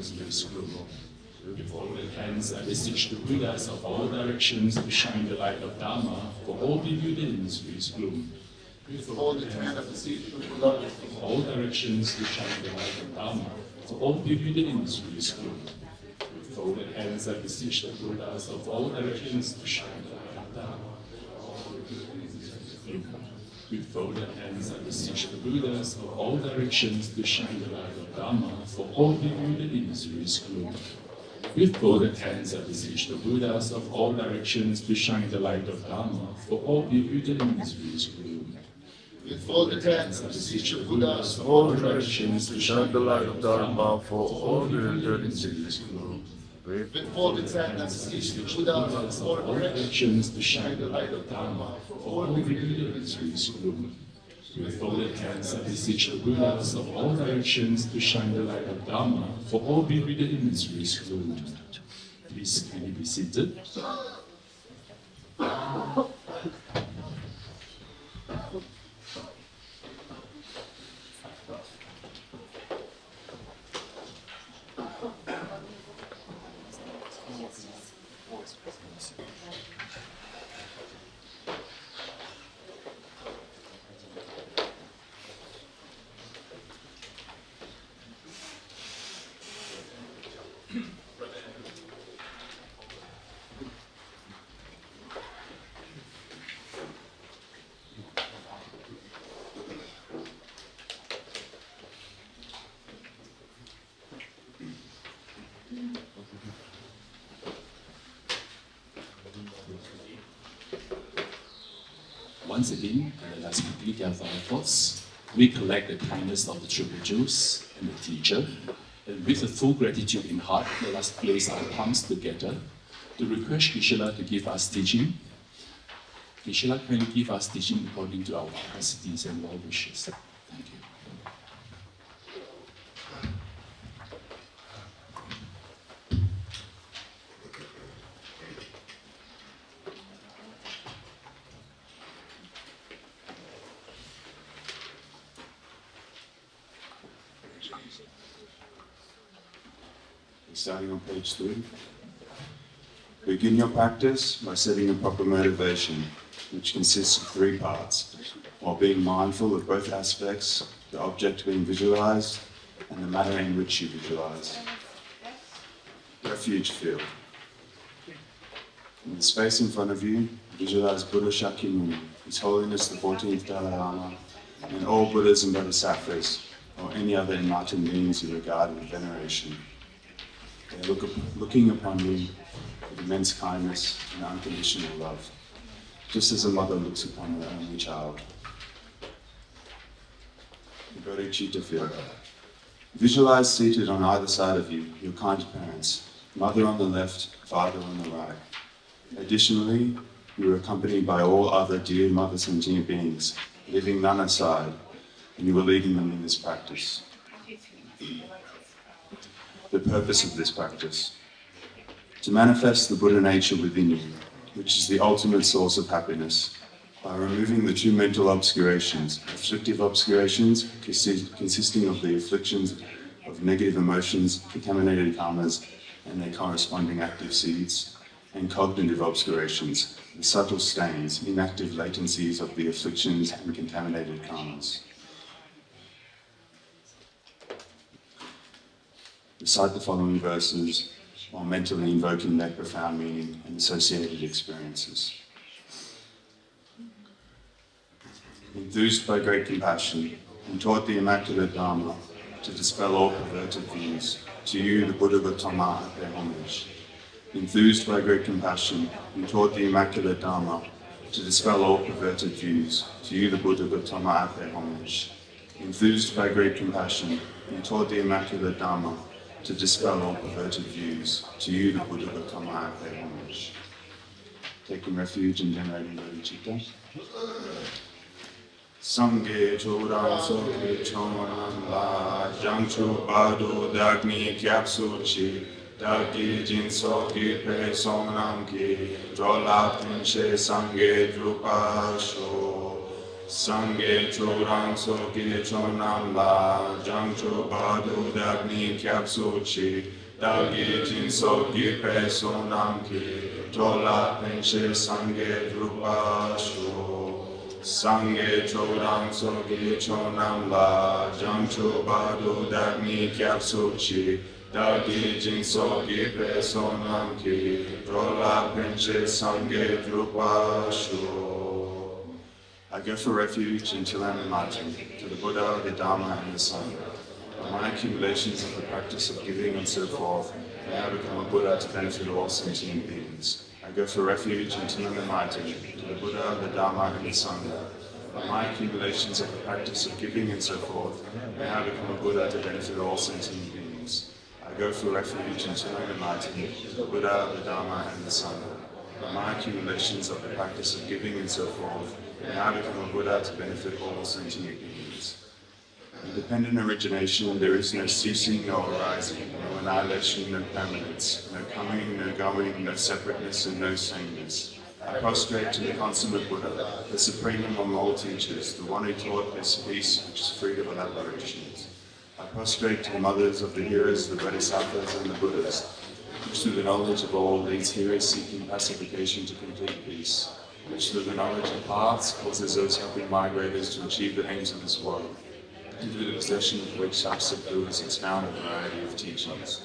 is global. With folded hands, I beseech the Buddhas of all directions to shine the light of Dharma for all beings who is gloom. With folded hands, I beseech the Buddhas of all directions to shine the light of Dharma for all beings who is gloom. With folded hands, I beseech the Buddhas of all directions to shine the light of Dharma. With folded hands, I beseech the Buddhas of all directions to shine the light of Dharma for all beings who is gloom. With folded hands, I beseech the Buddhas of all directions to shine the light of Dharma for all beings who is gloom. With folded hands, I beseech the Buddhas of all directions to shine the light of Dharma for all beings who is gloom. With folded hands, I beseech the Buddhas of all directions to shine the light of Dharma for all beings who is gloom. With folded hands, I beseech the Buddhas of all directions to shine the light of Dharma for all beings who is gloom. Please kindly be seated. Once again, let us quickly gather our thoughts, recollect the kindness of the Triple Jewels and the teacher, and with a full gratitude in heart, let us place our palms together to request Geshe-la to give us teaching. Geshe-la, kindly give us teaching according to our capacities and well wishes. Thank you. Starting on page 3. Begin your practice by setting a proper motivation, which consists of 3 parts, while being mindful of both aspects, the object being visualized and the matter in which you visualize. Refuge field. In the space in front of you, visualize Buddha Shakyamuni, His Holiness the 14th Dalai Lama, and all Buddhas and Bodhisattvas, or any other enlightened beings you regard with veneration. They are looking upon you with immense kindness and unconditional love, just as a mother looks upon her only child. The Bodhicitta field. Visualize seated on either side of you, your kind parents, mother on the left, father on the right. Additionally, you are accompanied by all other dear mother sentient beings, leaving none aside, and you are leading them in this practice. The purpose of this practice: to manifest the Buddha nature within you, which is the ultimate source of happiness, by removing the 2 mental obscurations, afflictive obscurations consisting of the afflictions of negative emotions, contaminated karmas, and their corresponding active seeds, and cognitive obscurations, the subtle stains, inactive latencies of the afflictions and contaminated karmas. Recite the following verses while mentally invoking their profound meaning and associated experiences. Enthused by great compassion, and taught the Immaculate Dharma to dispel all perverted views, to you, the Buddha Gautama, I pay homage. Enthused by great compassion, and taught the Immaculate Dharma to dispel all perverted views, to you, the Buddha Gautama, I pay homage. Enthused by great compassion, and taught the Immaculate Dharma to dispel all perverted views, to you, the Buddha Gautama, I pay homage. Taking refuge in generating bodhicitta. Sangye chodam soke chomanam la jangchu badu dagni kyapsu chi dagi jinso ki pe songnam ki drolapin she sangye drupa sho Sangye Chorang Soke Chonam La, Jang Cho Badu Dagni Kyap Sochi, Dagi Jin Soki Pe Sonam Ki, Tola Penche Sangye Drupa Sho. Sangye Chorang Soke Chonam La, Jang Cho Badu Dagni Kyap Sochi, Dagi Jin Soki Pe Sonam Ki, Tola Penche Sangye Drupa Sho. I go for refuge until I'm enlightened, to the Buddha, the Dharma, and the Sangha. By my accumulations of the practice of giving and so forth, may I become a Buddha to benefit all sentient beings. I go for refuge until I'm enlightened, to the Buddha, the Dharma, and the Sangha. By my accumulations of the practice of giving and so forth, may I become a Buddha to benefit all sentient beings. I go for refuge until I'm enlightened, to the Buddha, the Dharma, and the Sangha. By my accumulations of the practice of giving and so forth, may I become a Buddha to benefit all sentient beings. In dependent origination, there is no ceasing, no arising, no annihilation, no permanence, no coming, no going, no separateness, and no sameness. I prostrate to the consummate Buddha, the supreme among all teachers, the one who taught this peace which is free of elaborations. I prostrate to the mothers of the hearers, the Bodhisattvas, and the Buddhas, which through the knowledge of all leads hearers seeking pacification to complete peace, which through the knowledge of paths causes those helping migrators to achieve the aims of this world, and through the possession of which Sapsakuras expound a variety of teachings.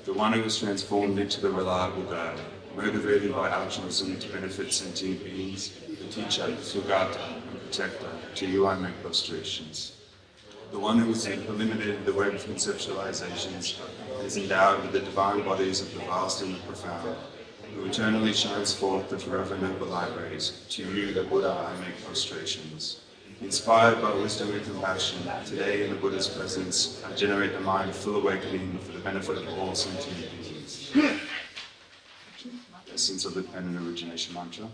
The one who is transformed into the reliable guide, motivated by altruism to benefit sentient beings, the teacher, Sugata, and protector, to you I make prostrations. The one who has eliminated the web of conceptualizations and is endowed with the divine bodies of the vast and the profound, who eternally shines forth the forever noble light rays, to you, the Buddha, I make prostrations. Inspired by wisdom and compassion, today in the Buddha's presence, I generate the mind of full awakening for the benefit of all sentient beings. Essence of the dependent origination mantra.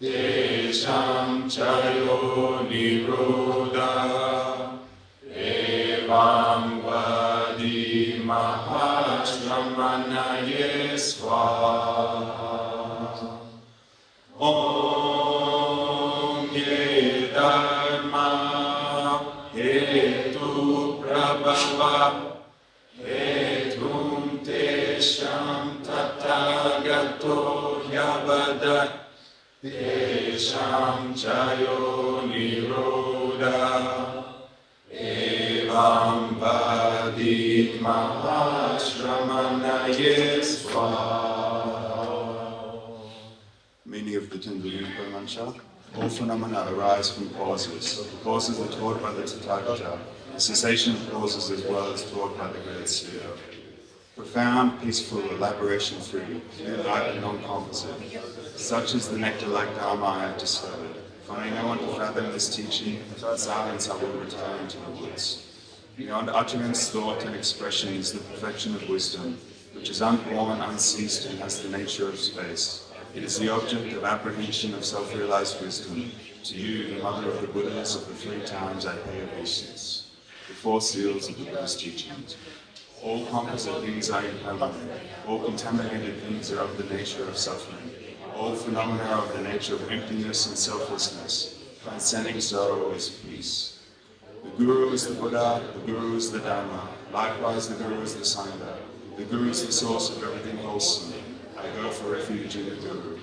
Tesham chayo nirodha evam vadi mahashramanaye swaha. Om ye dharma hetu prabhava etum tesham tathagato yavadat Tesham chayo nirodha evam vadi mahashramanaye swaha. Meaning of the Tindalini mantra. All phenomena arise from causes. The causes are taught by the Tathagata. The cessation of causes as well as taught by the great Suda. Profound, peaceful, elaboration-free, light and non-composite. Such is the nectar-like Dharma I have discovered. Finding no one to fathom this teaching, in silence I will return to the woods. Beyond utterance, thought, and expression is the perfection of wisdom, which is unborn, unceased, and has the nature of space. It is the object of apprehension of self-realized wisdom. To you, the mother of the Buddhas of the 3 times, I pay obeisance. The 4 seals of the Buddha's teachings. All composite things are impermanent. All contaminated things are of the nature of suffering. All phenomena are of the nature of emptiness and selflessness. Transcending sorrow is peace. The Guru is the Buddha, the Guru is the Dharma. Likewise, the Guru is the Sangha. The Guru is the source of everything wholesome. I go for refuge in the Guru.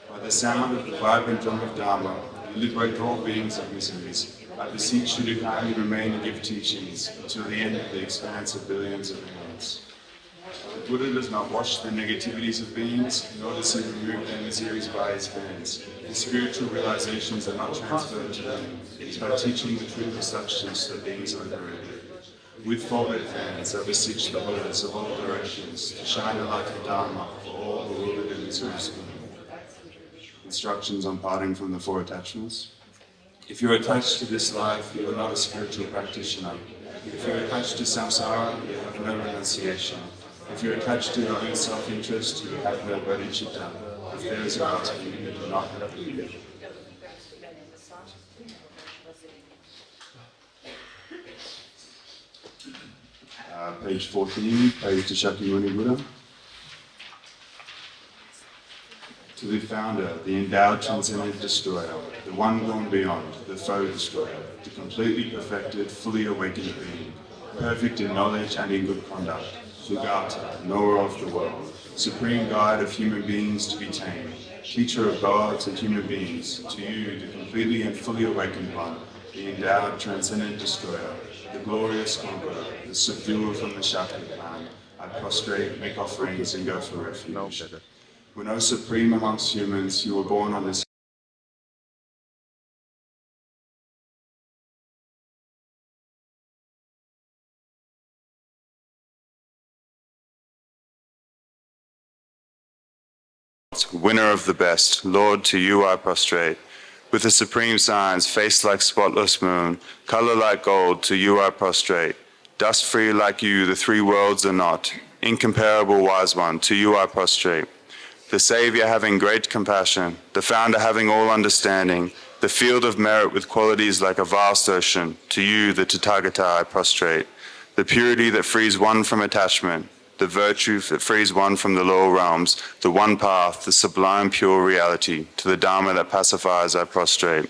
By the sound of the vibrant drum of Dharma, you liberate all beings of miseries. I beseech you to kindly remain and give teachings until the end of the expanse of billions of aeons. The Buddha does not watch the negativities of beings, nor does he remove their miseries by his hands. His spiritual realizations are not transferred to them. It is by teaching the truth of substance that beings are liberated. With folded hands, I beseech the Buddhas of all directions to shine the light of Dharma for all who will live in this wisdom. Instructions on parting from the four attachments. If you are attached to this life, you are not a spiritual practitioner. If you are attached to samsara, you have no renunciation. If you are attached to your own self-interest, you have no bodhicitta. If there is a mountain, you do not have it. Page 14, page to Shakyamuni Buddha. To the founder, the endowed transcendent destroyer, the one gone beyond, the foe destroyer, the completely perfected, fully awakened being, perfect in knowledge and in good conduct, Sugata, knower of the world, supreme guide of human beings to be tamed, teacher of gods and human beings, to you, the completely and fully awakened one, the endowed transcendent destroyer, the glorious conqueror, the subduer from the Shakti clan, I prostrate, make offerings, and go for refuge. When O supreme amongst humans, you were born on this winner of the best, Lord, to you I prostrate. With the supreme signs, face like spotless moon, color like gold, to you I prostrate. Dust free like you, the three worlds are not. Incomparable wise one, to you I prostrate. The Saviour having great compassion, the Founder having all understanding, the field of merit with qualities like a vast ocean, to you, the Tathagata, I prostrate. The purity that frees one from attachment, the virtue that frees one from the lower realms, the one path, the sublime pure reality, to the Dharma that pacifies, I prostrate.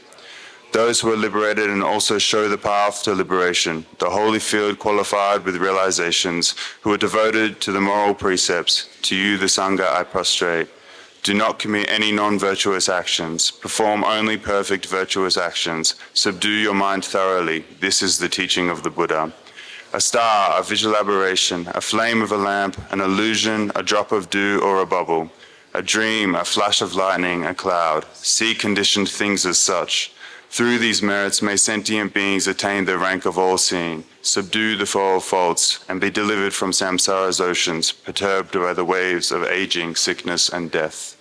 Those who are liberated and also show the path to liberation, the holy field qualified with realizations, who are devoted to the moral precepts, to you, the Sangha, I prostrate. Do not commit any non-virtuous actions. Perform only perfect virtuous actions. Subdue your mind thoroughly. This is the teaching of the Buddha. A star, a visual aberration, a flame of a lamp, an illusion, a drop of dew or a bubble, a dream, a flash of lightning, a cloud. See conditioned things as such. Through these merits may sentient beings attain the rank of all-seeing, subdue the four faults, and be delivered from samsara's oceans, perturbed by the waves of aging, sickness, and death.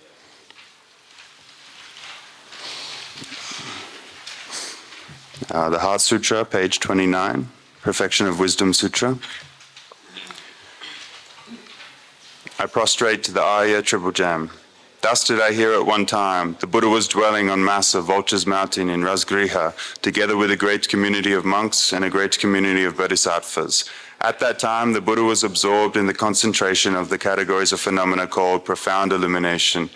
The Heart Sutra, page 29, Perfection of Wisdom Sutra. I prostrate to the Arya Triple Gem. Thus did I hear at one time, the Buddha was dwelling on Massa, Vulture's Mountain in Rasgriha, together with a great community of monks and a great community of bodhisattvas. At that time, the Buddha was absorbed in the concentration of the categories of phenomena called profound illumination.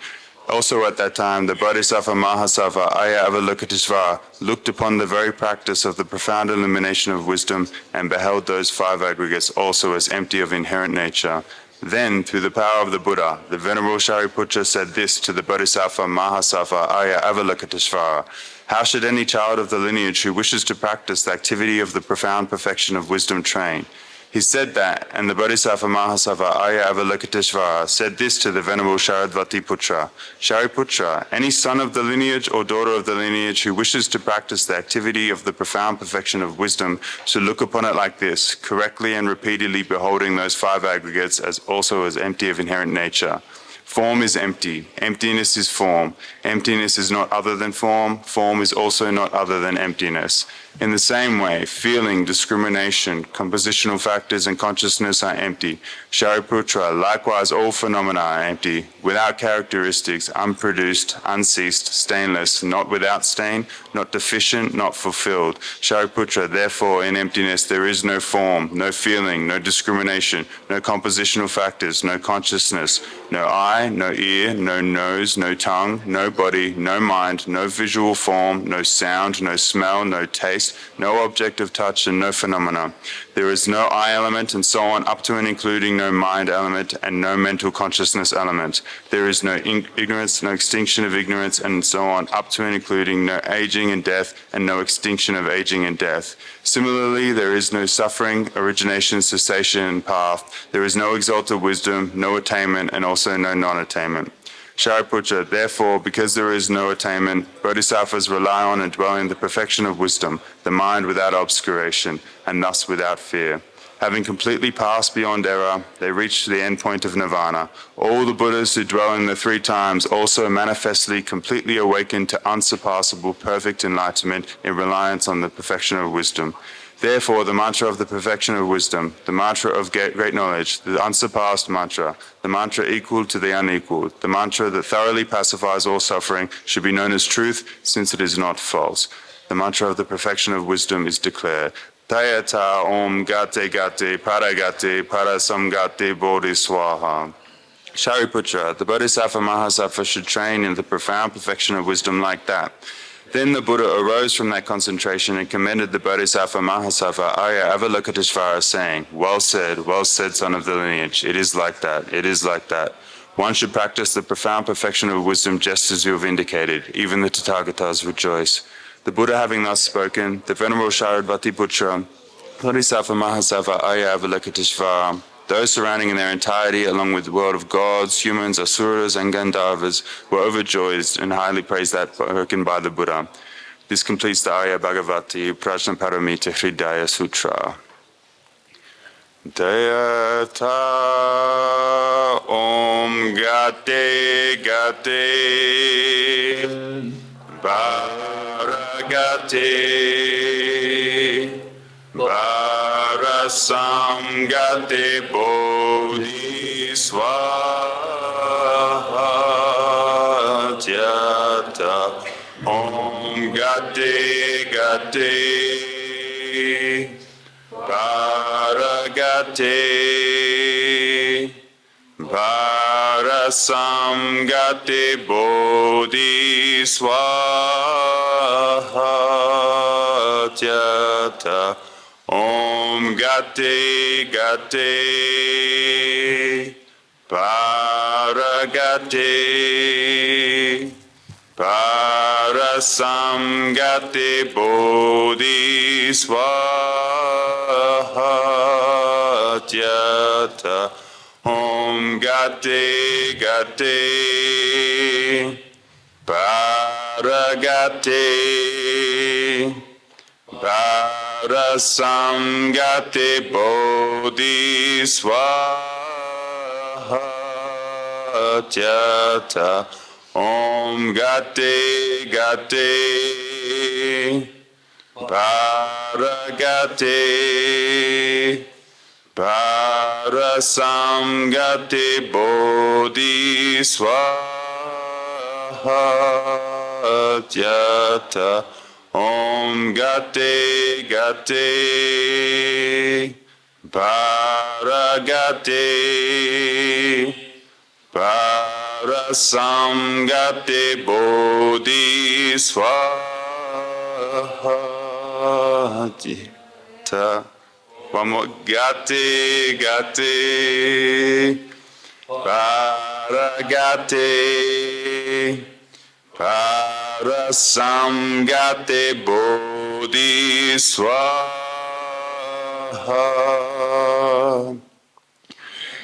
Also at that time, the Bodhisattva Mahasattva Aya Avalokiteshvara looked upon the very practice of the profound illumination of wisdom and beheld those five aggregates also as empty of inherent nature. Then, through the power of the Buddha, the Venerable Shariputra said this to the Bodhisattva Mahasattva Aya Avalokiteshvara: how should any child of the lineage who wishes to practice the activity of the profound perfection of wisdom train? He said that, and the Bodhisattva Mahasattva Aya Avalokiteshvara said this to the Venerable Sharadvati Putra: Shariputra, any son of the lineage or daughter of the lineage who wishes to practice the activity of the profound perfection of wisdom should look upon it like this, correctly and repeatedly beholding those five aggregates as also as empty of inherent nature. Form is empty. Emptiness is form. Emptiness is not other than form. Form is also not other than emptiness. In the same way, feeling, discrimination, compositional factors, and consciousness are empty. Shariputra, likewise all phenomena are empty, without characteristics, unproduced, unceased, stainless, not without stain, not deficient, not fulfilled. Shariputra, therefore, in emptiness there is no form, no feeling, no discrimination, no compositional factors, no consciousness, no eye, no ear, no nose, no tongue, no body, no mind, no visual form, no sound, no smell, no taste, no object of touch, and no phenomena. There is no eye element, and so on, up to and including no mind element and no mental consciousness element. There is no ignorance, no extinction of ignorance, and so on, up to and including no aging and death and no extinction of aging and death. Similarly, there is no suffering, origination, cessation, and path. There is no exalted wisdom, no attainment, and also no non-attainment. Shariputra, therefore, because there is no attainment, bodhisattvas rely on and dwell in the perfection of wisdom, the mind without obscuration, and thus without fear. Having completely passed beyond error, they reach the end point of nirvana. All the Buddhas who dwell in the three times also manifestly completely awaken to unsurpassable perfect enlightenment in reliance on the perfection of wisdom. Therefore, the mantra of the perfection of wisdom, the mantra of great knowledge, the unsurpassed mantra, the mantra equal to the unequaled, the mantra that thoroughly pacifies all suffering should be known as truth, since it is not false. The mantra of the perfection of wisdom is declared. Tayata Om Gate Gate Paragate Parasamgate Bodhiswaha. Shariputra, the Bodhisattva Mahasattva should train in the profound perfection of wisdom like that. Then the Buddha arose from that concentration and commended the Bodhisattva Mahasattva Arya Avalokiteshvara, saying, well said, son of the lineage. It is like that, it is like that. One should practice the profound perfection of wisdom just as you have indicated. Even the Tathagatas rejoice. The Buddha having thus spoken, the Venerable Sharadvatiputra, Bodhisattva Mahasattva Arya Avalokiteshvara, those surrounding in their entirety, along with the world of gods, humans, asuras, and Gandharvas, were overjoyed and highly praised that spoken by the Buddha. This completes the Arya Bhagavati Prajnaparamita Hridaya Sutra. Dayata Om Gate Gate Bharagate Samgate Bodhiswaha Tyata Om Gate Gate Paragate Parasamgate Bodhiswaha Tyata Om Gate Gate Paragate Parasamgate Bodhiswaha Tyata Om Gate Gate Paragate Parasamgate Bodhiswaha Tyata Om Gate Gate Paragate Parasamgate Bodhiswaha Tyata Om Gate Gate Paragate Parasamgate Bodhiswaha Tyata. One more. Gate Gate Paragate Parasamgate Bodhiswaha.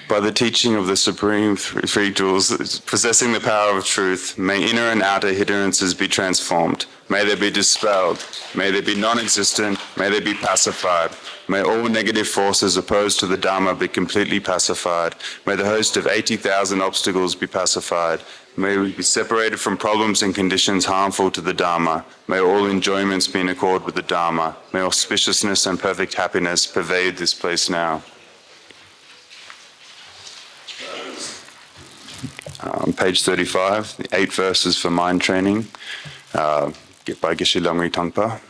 By the teaching of the Supreme Three Jewels, possessing the power of truth, may inner and outer hindrances be transformed. May they be dispelled. May they be non-existent. May they be pacified. May all negative forces opposed to the Dharma be completely pacified. May the host of 80,000 obstacles be pacified. May we be separated from problems and conditions harmful to the Dharma. May all enjoyments be in accord with the Dharma. May auspiciousness and perfect happiness pervade this place now. On page 35, the 8 verses for mind training, by Geshe Longri Tongpa.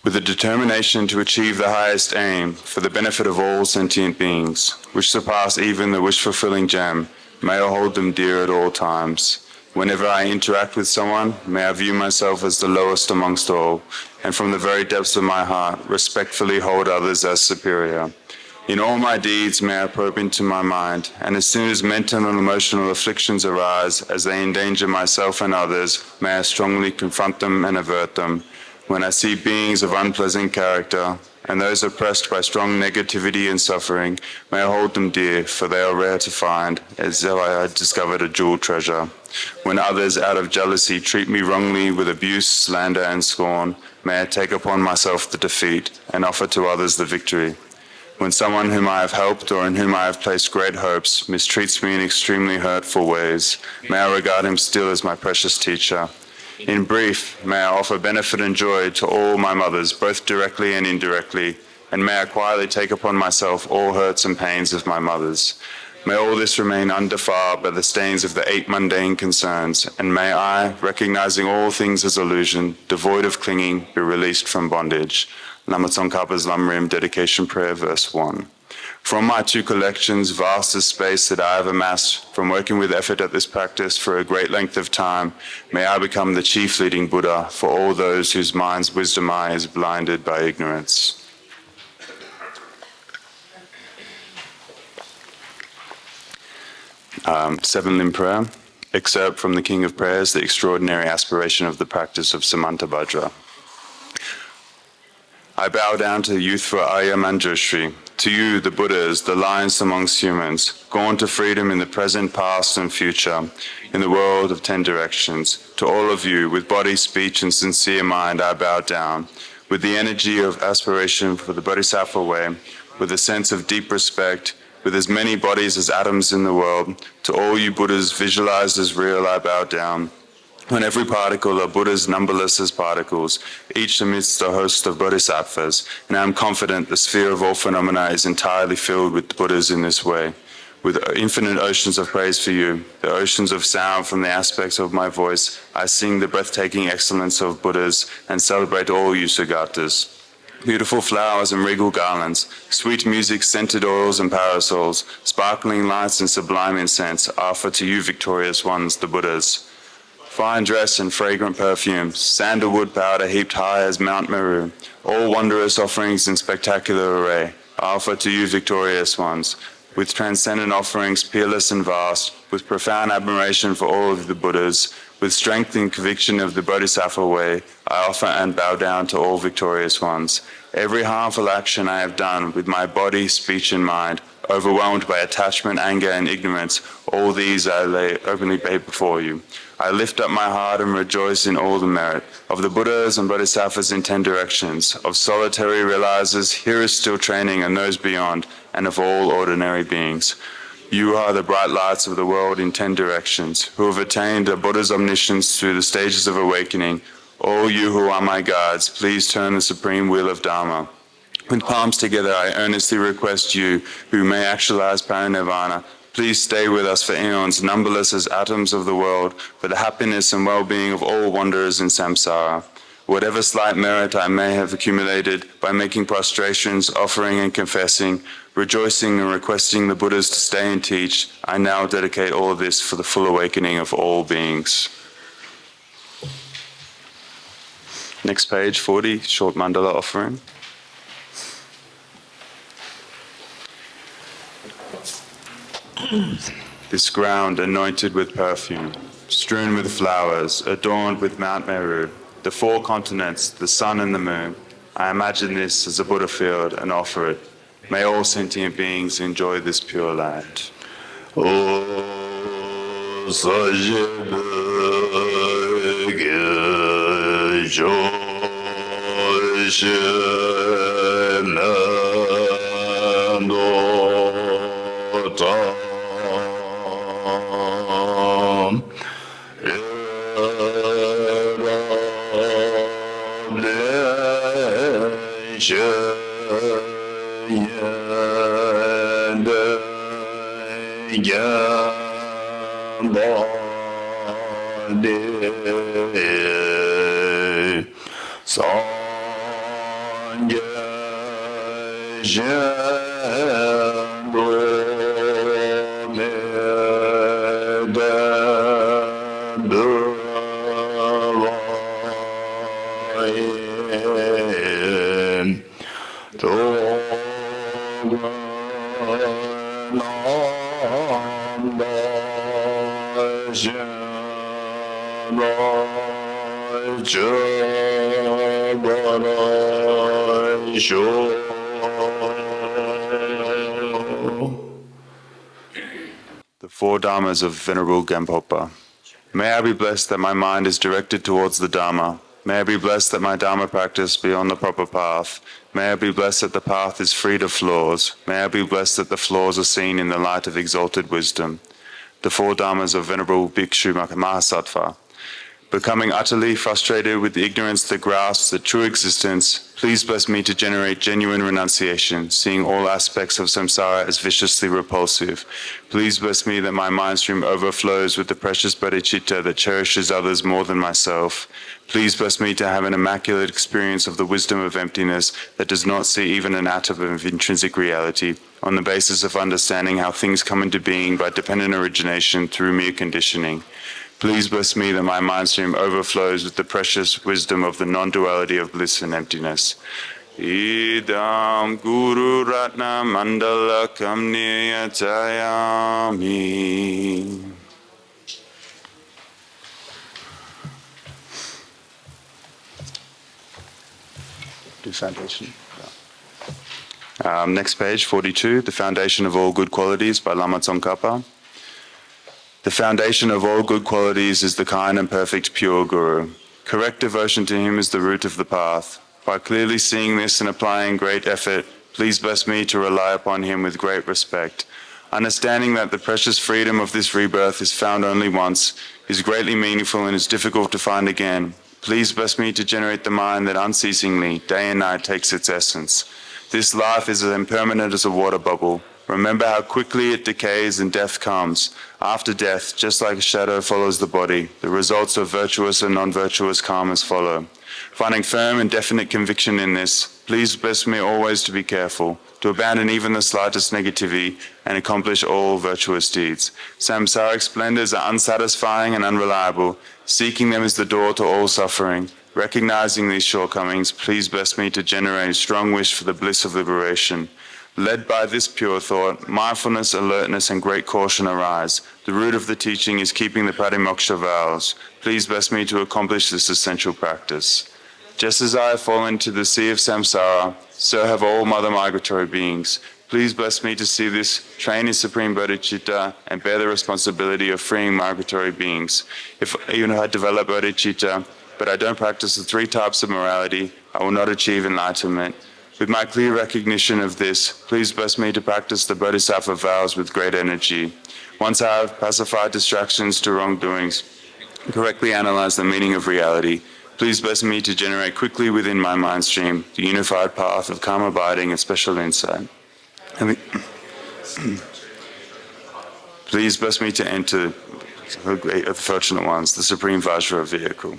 With a determination to achieve the highest aim for the benefit of all sentient beings, which surpass even the wish-fulfilling gem, may I hold them dear at all times. Whenever I interact with someone, may I view myself as the lowest amongst all, and from the very depths of my heart, respectfully hold others as superior. In all my deeds may I probe into my mind, and as soon as mental and emotional afflictions arise, as they endanger myself and others, may I strongly confront them and avert them. When I see beings of unpleasant character, and those oppressed by strong negativity and suffering, may I hold them dear, for they are rare to find, as though I had discovered a jewel treasure. When others out of jealousy treat me wrongly with abuse, slander, and scorn, may I take upon myself the defeat, and offer to others the victory. When someone whom I have helped or in whom I have placed great hopes mistreats me in extremely hurtful ways, may I regard him still as my precious teacher. In brief, may I offer benefit and joy to all my mothers, both directly and indirectly, and may I quietly take upon myself all hurts and pains of my mothers. May all this remain undefiled by the stains of the 8 mundane concerns, and may I, recognizing all things as illusion, devoid of clinging, be released from bondage. Lama Tsongkhapa's Lamrim Dedication Prayer, verse 1. From my 2 collections, vast as space that I have amassed from working with effort at this practice for a great length of time, may I become the chief leading Buddha for all those whose mind's wisdom eye is blinded by ignorance. Seven Limb Prayer, excerpt from the King of Prayers, the extraordinary aspiration of the practice of Samantabhadra. I bow down to youthful Arya Manjushri, to you, the Buddhas, the lions amongst humans, gone to freedom in the present, past, and future, in the world of 10 directions. To all of you, with body, speech, and sincere mind, I bow down, with the energy of aspiration for the Bodhisattva way, with a sense of deep respect, with as many bodies as atoms in the world. To all you Buddhas visualized as real, I bow down. When every particle are Buddhas numberless as particles, each amidst a host of bodhisattvas, and I am confident the sphere of all phenomena is entirely filled with Buddhas in this way. With infinite oceans of praise for you, the oceans of sound from the aspects of my voice, I sing the breathtaking excellence of Buddhas and celebrate all you Sagatas. Beautiful flowers and regal garlands, sweet music, scented oils and parasols, sparkling lights and sublime incense, offer to you victorious ones, the Buddhas. Fine dress and fragrant perfumes, sandalwood powder heaped high as Mount Meru, all wondrous offerings in spectacular array, I offer to you victorious ones, with transcendent offerings peerless and vast, with profound admiration for all of the Buddhas, with strength and conviction of the Bodhisattva way, I offer and bow down to all victorious ones. Every harmful action I have done with my body, speech, and mind, overwhelmed by attachment, anger, and ignorance, all these I openly lay before you. I lift up my heart and rejoice in all the merit of the Buddhas and Bodhisattvas in 10 directions, of solitary realizers, hearers still training and those beyond, and of all ordinary beings. You are the bright lights of the world in 10 directions, who have attained a Buddha's omniscience through the stages of awakening. All you who are my guides, please turn the supreme wheel of Dharma. With palms together, I earnestly request you, who may actualize parinirvana, please stay with us for eons, numberless as atoms of the world, for the happiness and well-being of all wanderers in samsara. Whatever slight merit I may have accumulated by making prostrations, offering and confessing, rejoicing and requesting the Buddhas to stay and teach, I now dedicate all of this for the full awakening of all beings. Next page, 40, short mandala offering. This ground anointed with perfume, strewn with flowers, adorned with Mount Meru, the 4 continents, the sun and the moon. I imagine this as a Buddha field and offer it. May all sentient beings enjoy this pure land. The four Dharmas of Venerable Gampopa. May I be blessed that my mind is directed towards the Dharma. May I be blessed that my Dharma practice be on the proper path. May I be blessed that the path is freed of flaws. May I be blessed that the flaws are seen in the light of exalted wisdom. The four Dharmas of Venerable Bhikshu Mahasattva. Becoming utterly frustrated with the ignorance that grasps the true existence, please bless me to generate genuine renunciation, seeing all aspects of samsara as viciously repulsive. Please bless me that my mind stream overflows with the precious bodhicitta that cherishes others more than myself. Please bless me to have an immaculate experience of the wisdom of emptiness that does not see even an atom of intrinsic reality, on the basis of understanding how things come into being by dependent origination through mere conditioning. Please bless me that my mind stream overflows with the precious wisdom of the non-duality of bliss and emptiness. Idam Guru Ratna Mandala Kamniyatayami. Do foundation. Next page, 42, The Foundation of All Good Qualities by Lama Tsongkhapa. The foundation of all good qualities is the kind and perfect pure Guru. Correct devotion to him is the root of the path. By clearly seeing this and applying great effort, please bless me to rely upon him with great respect. Understanding that the precious freedom of this rebirth is found only once, is greatly meaningful and is difficult to find again. Please bless me to generate the mind that unceasingly, day and night, takes its essence. This life is as impermanent as a water bubble. Remember how quickly it decays and death comes. After death, just like a shadow follows the body, the results of virtuous and non-virtuous karmas follow. Finding firm and definite conviction in this, please bless me always to be careful, to abandon even the slightest negativity and accomplish all virtuous deeds. Samsaric splendors are unsatisfying and unreliable. Seeking them is the door to all suffering. Recognizing these shortcomings, please bless me to generate a strong wish for the bliss of liberation. Led by this pure thought, mindfulness, alertness, and great caution arise. The root of the teaching is keeping the Patimoksha vows. Please bless me to accomplish this essential practice. Just as I have fallen into the sea of samsara, so have all mother migratory beings. Please bless me to see this, train in supreme bodhicitta, and bear the responsibility of freeing migratory beings. If even if I develop bodhicitta, but I don't practice the three types of morality, I will not achieve enlightenment. With my clear recognition of this, please bless me to practice the Bodhisattva vows with great energy. Once I have pacified distractions to wrongdoings, correctly analyze the meaning of reality, please bless me to generate quickly within my mind stream the unified path of calm abiding and special insight. Please bless me to enter the fortunate ones, the Supreme Vajra vehicle.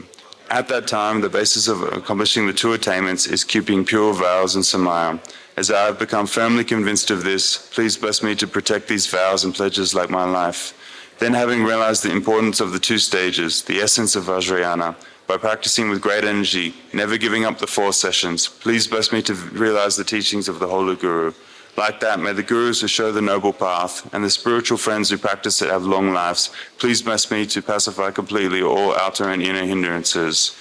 At that time, the basis of accomplishing the two attainments is keeping pure vows and samaya. As I have become firmly convinced of this, please bless me to protect these vows and pledges like my life. Then, having realized the importance of the two stages, the essence of Vajrayana, by practicing with great energy, never giving up the 4 sessions, please bless me to realize the teachings of the Holy Guru. Like that, may the Gurus who show the noble path and the spiritual friends who practice it have long lives. Please bless me to pacify completely all outer and inner hindrances.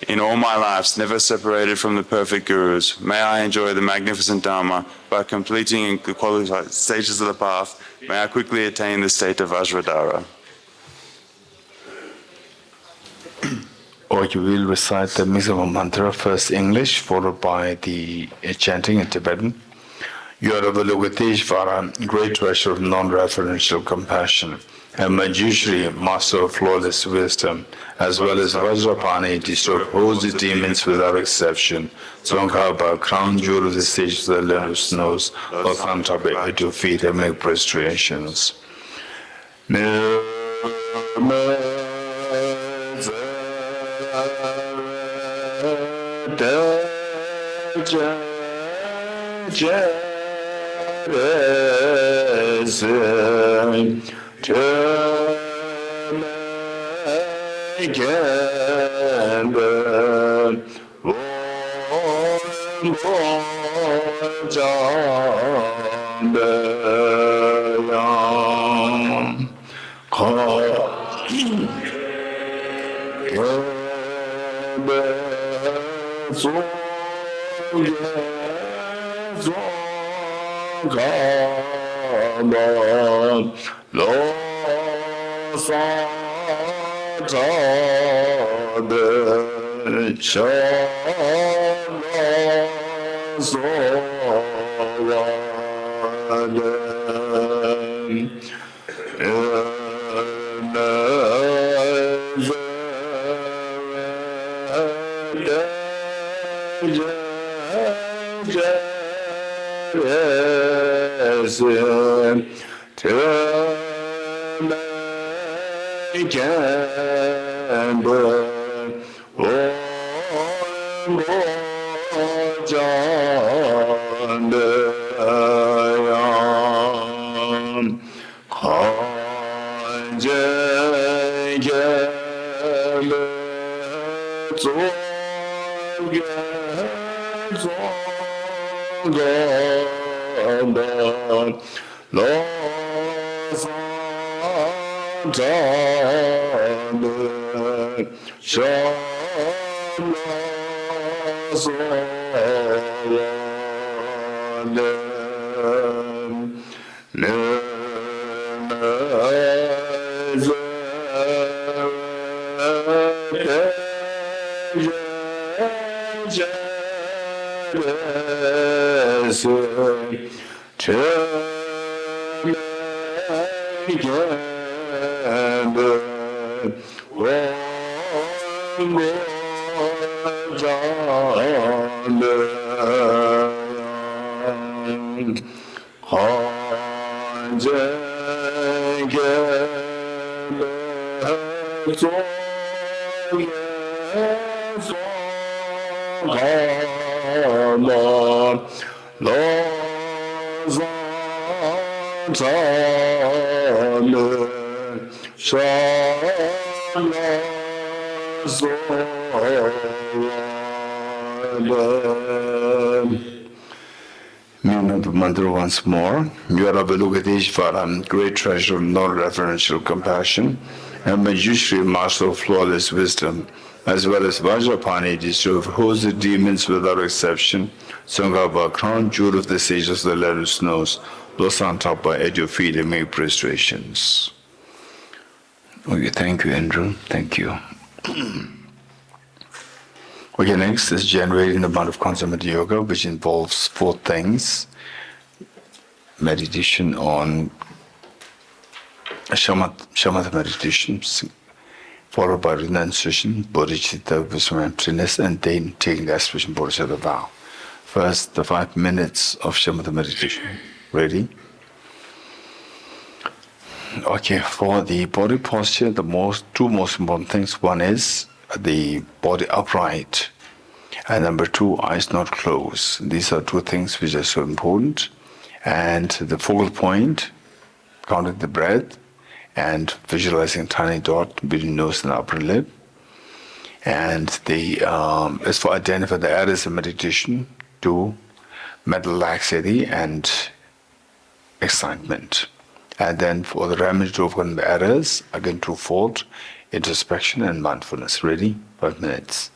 In all my lives, never separated from the perfect Gurus, may I enjoy the magnificent Dharma by completing the qualified stages of the path. May I quickly attain the state of Vajradhara. Or you will recite the Mizoram mantra, first English, followed by the chanting in Tibetan. You are Avalokiteshvara, great treasure of non-referential compassion, and Manjushri, master of flawless wisdom, as well as Vajrapani, destroy hosts of demons without exception. Tsongkhapa, crown jewel of the sage of the lotus nose, or Thantabe at your feet and make prostrations. Meaning of the mantra once more. You are Avalokiteshvara, great treasure of non-referential compassion, and Manjushri, master of flawless wisdom, as well as Vajrapani, destroyer of hosts of demons without exception, Sangha, crown jewel of the sages of the letter snows, Losantapa, at your feet and make prostrations. Okay, thank you, Andrew. Thank you. Okay, next is generating the amount of consummate yoga, which involves 4 things. Meditation on shamatha meditation, followed by renunciation, bodhicitta, wisdom, emptiness, and then taking the aspiration bodhicitta vow. First, the 5 minutes of shamatha meditation. Ready? Okay, for the body posture, the two most important things. One is the body upright, and number 2, eyes not closed. These are 2 things which are so important. And the focal point, counting the breath, and visualizing tiny dot between nose and upper lip. And the as for identify the errors of meditation, 2, mental laxity and excitement. And then for the remedy to overcome the errors, again twofold, introspection and mindfulness. Ready? 5 minutes.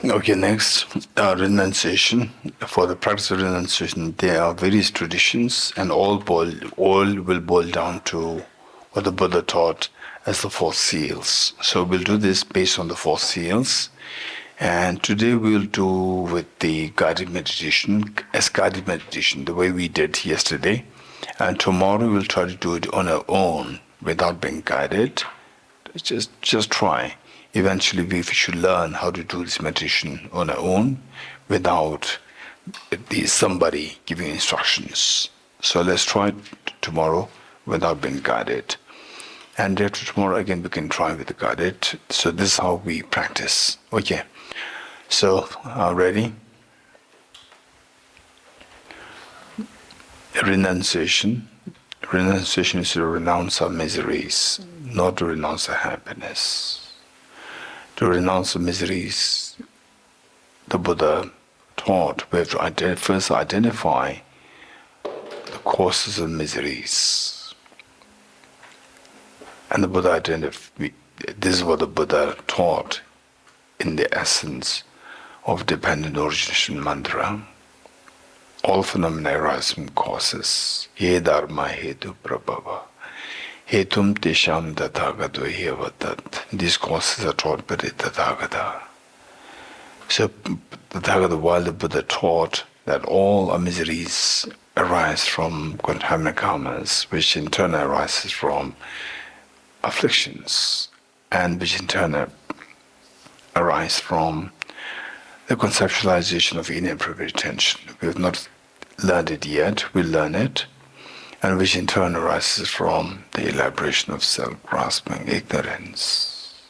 Okay, next, renunciation. For the practice of renunciation, there are various traditions, and all will boil down to what the Buddha taught as the four seals. So we'll do this based on the four seals, and today we'll do with the guided meditation, as guided meditation, the way we did yesterday, and tomorrow we'll try to do it on our own without being guided. Just try. Eventually, we should learn how to do this meditation on our own without somebody giving instructions. So let's try it tomorrow without being guided. And after tomorrow, again, we can try with the guided. So this is how we practice. Okay. So, ready? Renunciation. Renunciation is to renounce our miseries, not to renounce our happiness. To renounce the miseries, the Buddha taught we have to first identify the causes of miseries. And the Buddha this is what the Buddha taught in the essence of dependent origination mantra. All phenomena arise from causes. Ye dharma hetu prabhava. Hetum tesham tathagato yevatat. These causes are taught by the Tathagata. So, Tathagata, while the Buddha taught that all our miseries arise from contaminant karmas, which in turn arises from afflictions, and which in turn arise from the conceptualization of inappropriate attention. We have not learned it yet, we'll learn it. And which in turn arises from the elaboration of self-grasping ignorance.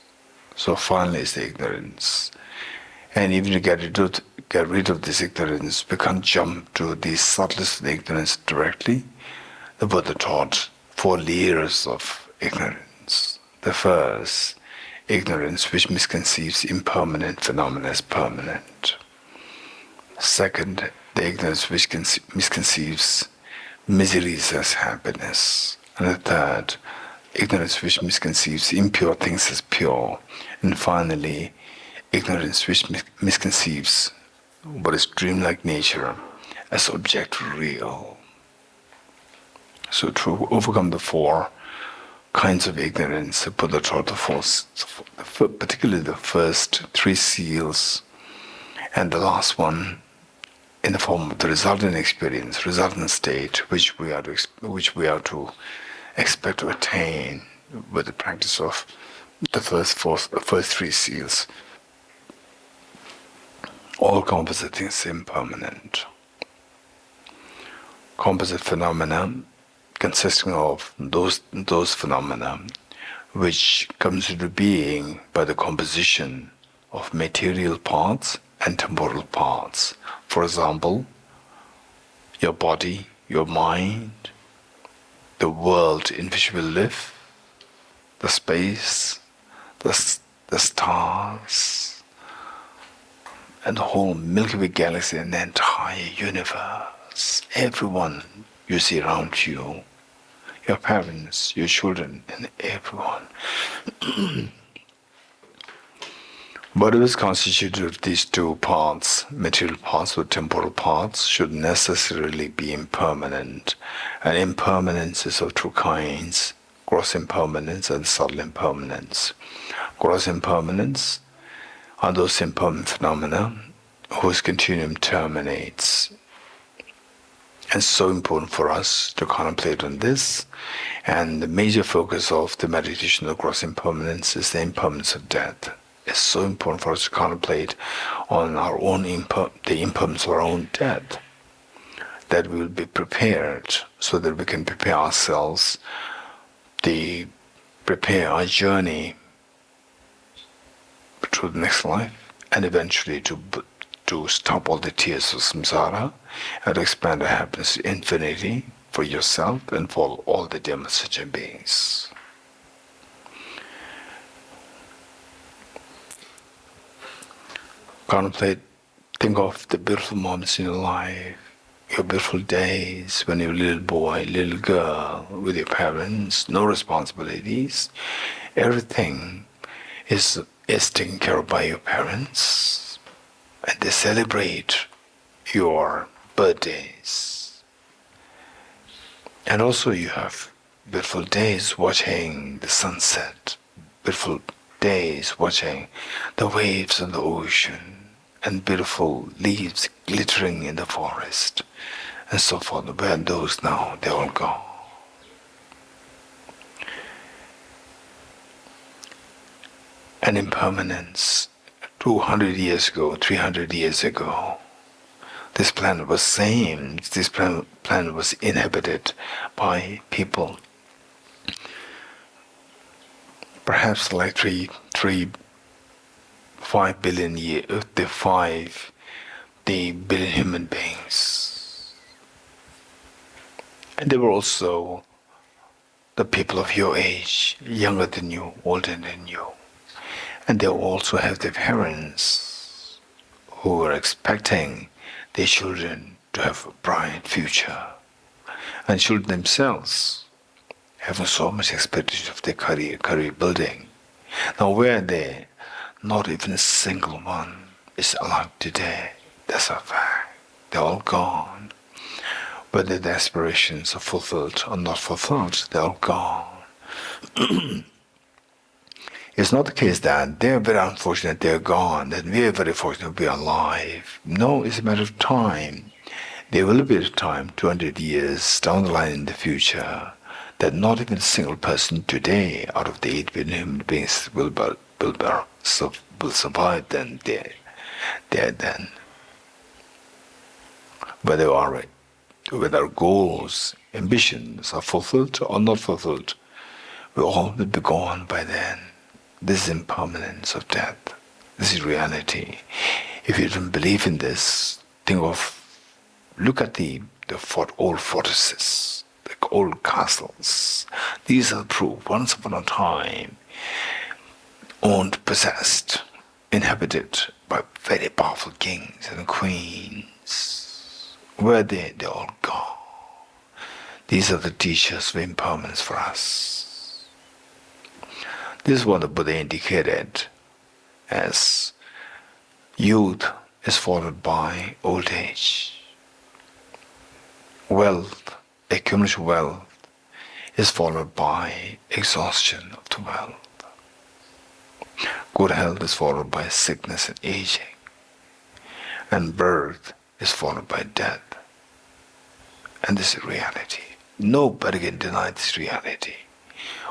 So finally it's the ignorance. And even to get rid of this ignorance, we can't jump to the subtlest of the ignorance directly. The Buddha taught 4 layers of ignorance. The first, ignorance which misconceives impermanent phenomena as permanent. Second, the ignorance which misconceives miseries as happiness. And the third, ignorance which misconceives impure things as pure. And finally, ignorance which misconceives what is dreamlike nature as object real. So to overcome the 4 kinds of ignorance, the Buddha taught particularly the first 3 seals, and the last one in the form of the resultant experience, resultant state, which we are to expect to attain with the practice of the first 3 seals. All composite things impermanent. Composite phenomena consisting of those phenomena which comes into being by the composition of material parts and temporal parts. For example, your body, your mind, the world in which we live, the space, the stars, and the whole Milky Way galaxy and the entire universe. Everyone you see around you, your parents, your children, and everyone. Whatever is constituted of these 2 parts, material parts or temporal parts, should necessarily be impermanent. And impermanence is of 2 kinds, gross impermanence and subtle impermanence. Gross impermanence are those impermanent phenomena whose continuum terminates. And it's so important for us to contemplate on this. And the major focus of the meditation of gross impermanence is the impermanence of death. It's so important for us to contemplate on our own the impermanence of our own death, that we will be prepared so that we can prepare ourselves, prepare our journey to the next life, and eventually to stop all the tears of samsara and to expand our happiness to infinity for yourself and for all the dear sentient beings. Contemplate, think of the beautiful moments in your life, your beautiful days when you're a little boy, little girl, with your parents, no responsibilities. Everything is taken care of by your parents, and they celebrate your birthdays. And also you have beautiful days watching the sunset, beautiful days watching the waves on the ocean, and beautiful leaves glittering in the forest, and so forth. Where are those now? They're all gone. And impermanence, 200 years ago, 300 years ago, this planet was same. This planet was inhabited by people. Perhaps like 5 billion years, the billion human beings. And they were also the people of your age, younger than you, older than you. And they also have their parents who are expecting their children to have a bright future. And children themselves having so much expectation of their career building. Now where are they? Not even a single one is alive today. That's a fact. They're all gone. Whether the aspirations are fulfilled or not fulfilled, they're all gone. It's not the case that they're very unfortunate they're gone, that we're very fortunate we're alive. No, it's a matter of time. There will be a time, 200 years down the line in the future, that not even a single person today out of the 8 billion human beings will survive then. They're then. Whether our goals, ambitions are fulfilled or not fulfilled, we all will be gone by then. This is impermanence of death. This is reality. If you don't believe in this, look at the old fortresses, the old castles. These are the proof. Once upon a time, owned, possessed, inhabited by very powerful kings and queens. Where are they? They're all gone. These are the teachers of impermanence for us. This is what the Buddha indicated as youth is followed by old age. Wealth, accumulation of wealth, is followed by exhaustion of the wealth. Good health is followed by sickness and aging. And birth is followed by death. And this is reality. Nobody can deny this reality.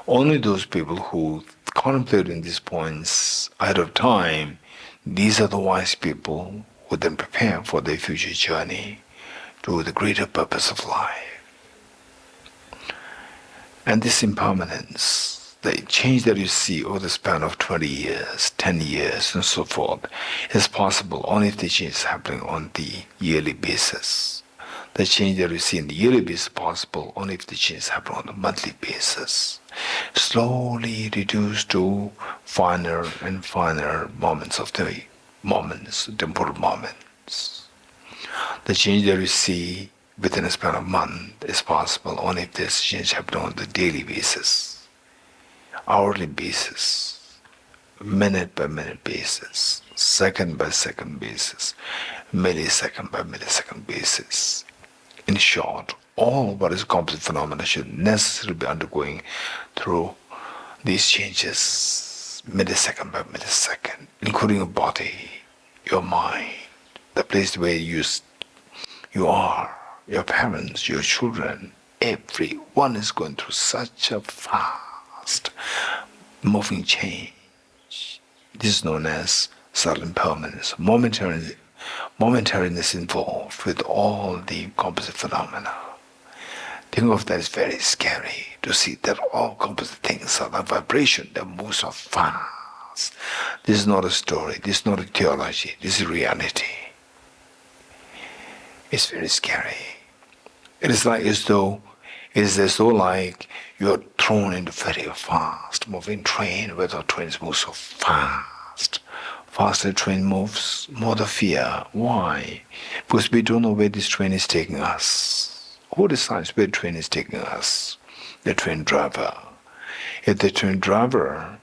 Only those people who contemplate in these points ahead of time, these are the wise people who then prepare for their future journey to the greater purpose of life. And this impermanence, the change that you see over the span of 20 years, 10 years, and so forth, is possible only if the change is happening on the yearly basis. The change that we see in the yearly basis is possible only if the change happens on a monthly basis. Slowly reduced to finer and finer temporal moments. The change that we see within a span of a month is possible only if this change happens on the daily basis, hourly basis, minute by minute basis, second by second basis, millisecond by millisecond basis. In short, all what is composite phenomena should necessarily be undergoing through these changes millisecond by millisecond, including your body, your mind, the place where you are, your parents, your children. Everyone is going through such a fast moving change. This is known as subtle impermanence, momentariness involved with all the composite phenomena. Think of that as very scary to see that all composite things are like vibration that moves so fast. This is not a story, this is not a theology, this is reality. It's very scary. It is as though like you are thrown into a very fast moving train where the trains move so fast faster train moves, more the fear. Why? Because we don't know where this train is taking us. Who decides where the train is taking us? The train driver. If the train driver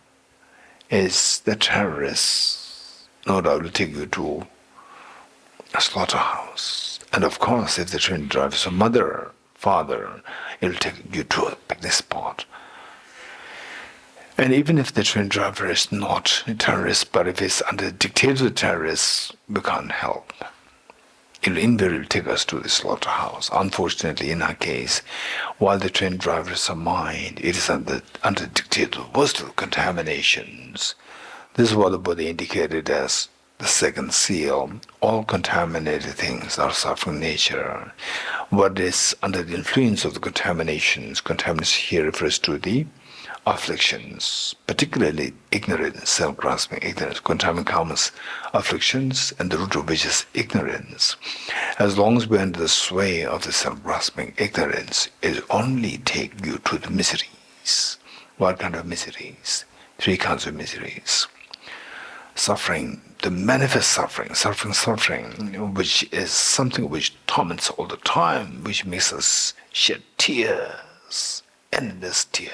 is the terrorist, no doubt will take you to a slaughterhouse. And of course, if the train driver is a mother, father, it'll take you to a picnic spot. And even if the train driver is not a terrorist, but if it's under the dictator of the terrorists, we can't help. It will invariably take us to the slaughterhouse. Unfortunately, in our case, while the train driver is a mind, it is under dictator of worst of contaminations. This is what the Buddha indicated as the second seal. All contaminated things are suffering nature. What is under the influence of the contaminations? Contamination here refers to the afflictions, particularly ignorance, self-grasping, ignorance, contaminating karmas, afflictions, and the root of which is ignorance. As long as we're under the sway of the self-grasping ignorance, it only take you to the miseries. What kind of miseries? Three kinds of miseries. Suffering, the manifest suffering, which is something which torments all the time, which makes us shed tears, endless tears.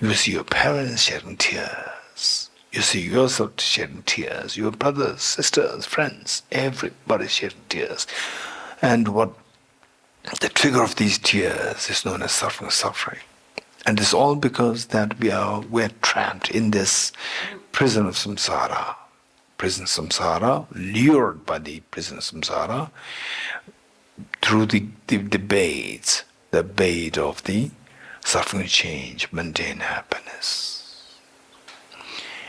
You see your parents shedding tears. You see yourself shedding tears. Your brothers, sisters, friends, everybody shedding tears. And what the trigger of these tears is known as suffering. And it's all because that we're trapped in this prison of samsara. Prison samsara, lured by the prison samsara through the bait of the suffering change, mundane happiness.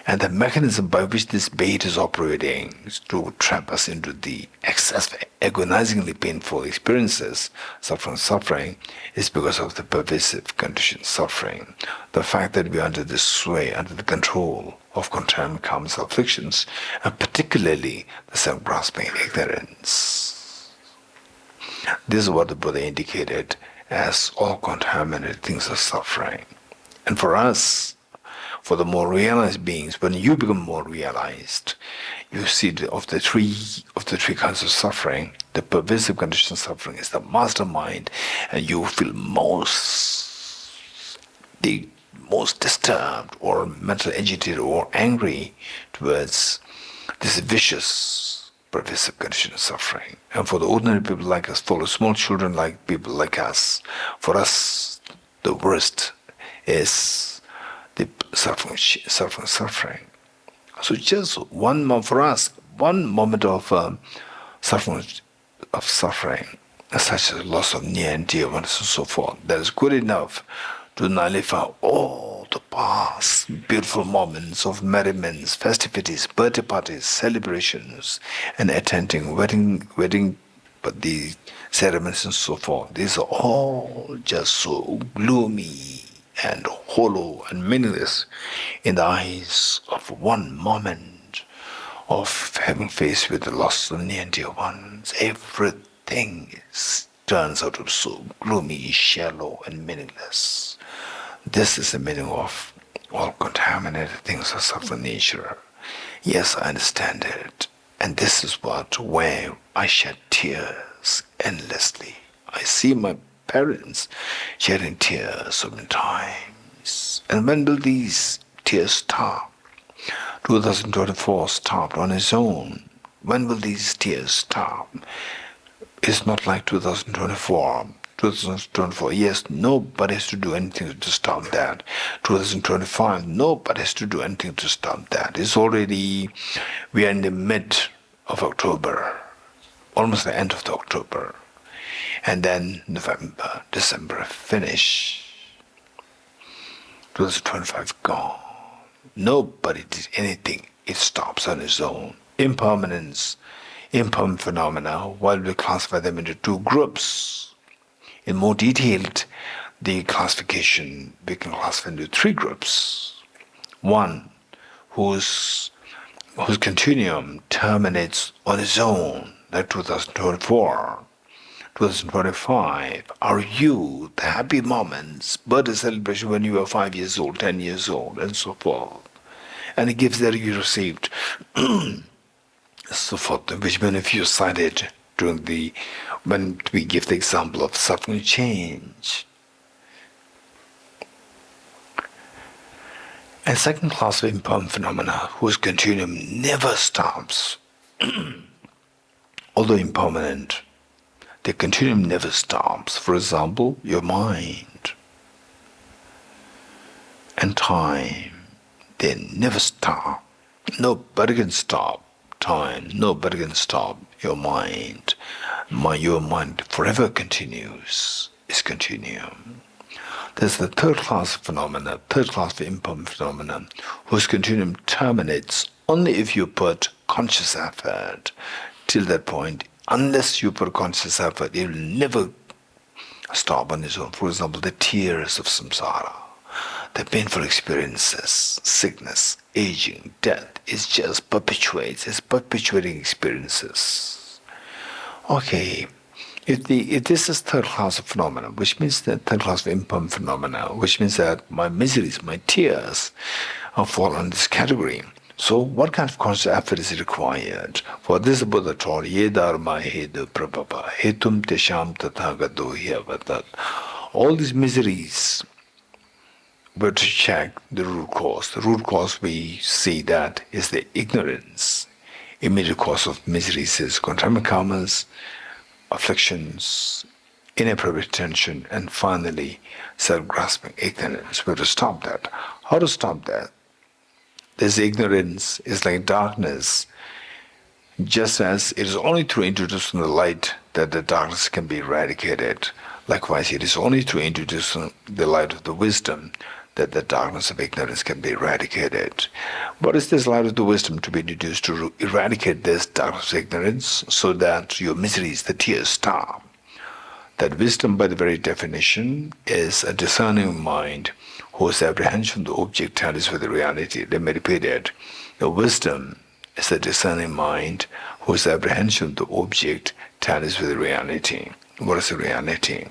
And the mechanism by which this bait is operating is to trap us into the excess, agonizingly painful experiences, suffering, is because of the pervasive conditioned suffering. The fact that we are under the sway, under the control of contaminated karmas, afflictions, and particularly the self-grasping ignorance. This is what the Buddha indicated as all contaminated things are suffering. And for us, for the more realized beings, when you become more realized, you see of the three kinds of suffering, the pervasive conditioned suffering is the mastermind, and you feel the most disturbed or mentally agitated or angry towards this vicious pervasive condition of suffering. And for the ordinary people like us, for the small children like people like us, for us the worst is the suffering. So just one moment for us, one moment of suffering, such as loss of near and dear ones and so forth, that is good enough to nullify all the past beautiful moments of merriments, festivities, birthday parties, celebrations, and attending wedding, but the ceremonies and so forth. These are all just so gloomy and hollow and meaningless in the eyes of one moment of having faced with the loss of near and dear ones. Everything turns out to be so gloomy, shallow, and meaningless. This is the meaning of all contaminated things are suffering nature. Yes, I understand it. And this is where I shed tears endlessly. I see my parents shedding tears so many times. And when will these tears stop? 2024 stopped on its own. When will these tears stop? It's not like 2024. 2024, yes, nobody has to do anything to stop that. 2025, nobody has to do anything to stop that. We are in the mid of October, almost the end of the October. And then November, December, finish. 2025 gone. Nobody did anything. It stops on its own. Impermanence, impermanent phenomena, while we classify them into two groups. In more detailed, the classification, we can classify into three groups. One, whose continuum terminates on its own, like 2024. 2025, our youth, the happy moments, birthday celebration when you were 5 years old, 10 years old, and so forth. and the gifts that you received, so forth, which many of you cited when we give the example of suffering change. And second class of impermanent phenomena, whose continuum never stops, although impermanent, the continuum never stops. For example, your mind and time, they never stop. Nobody can stop time. Nobody can stop your mind. Your mind forever continues. It's continuum. There's the third class of phenomena, third class of impermanent phenomena, whose continuum terminates only if you put conscious effort. Till that point, unless you put conscious effort, it will never stop on its own. For example, the tears of samsara, the painful experiences, sickness, aging, death, it just perpetuates, it's perpetuating experiences. Okay, if this is third class of phenomena, which means that third class of impermanent phenomena, which means that my miseries, my tears fall under this category. So what kind of conscious effort is required? For this the Buddha taught, Ye dharma hedu prabhava, hetum tesham tathagato hyavatat. All these miseries were to check the root cause. The root cause we see that is the ignorance. Immediate cause of miseries is contaminated karmas, afflictions, inappropriate attention, and finally self-grasping ignorance. We have to stop that. How to stop that? This ignorance is like darkness. Just as it is only through introducing the light that the darkness can be eradicated, likewise it is only through introducing the light of the wisdom that the darkness of ignorance can be eradicated. What is this light of the wisdom to be introduced to eradicate this darkness of ignorance so that your miseries, the tears, stop? That wisdom, by the very definition, is a discerning mind whose apprehension of the object tallies with the reality. Let me repeat it. The wisdom is a discerning mind whose apprehension of the object tallies with the reality. What is the reality?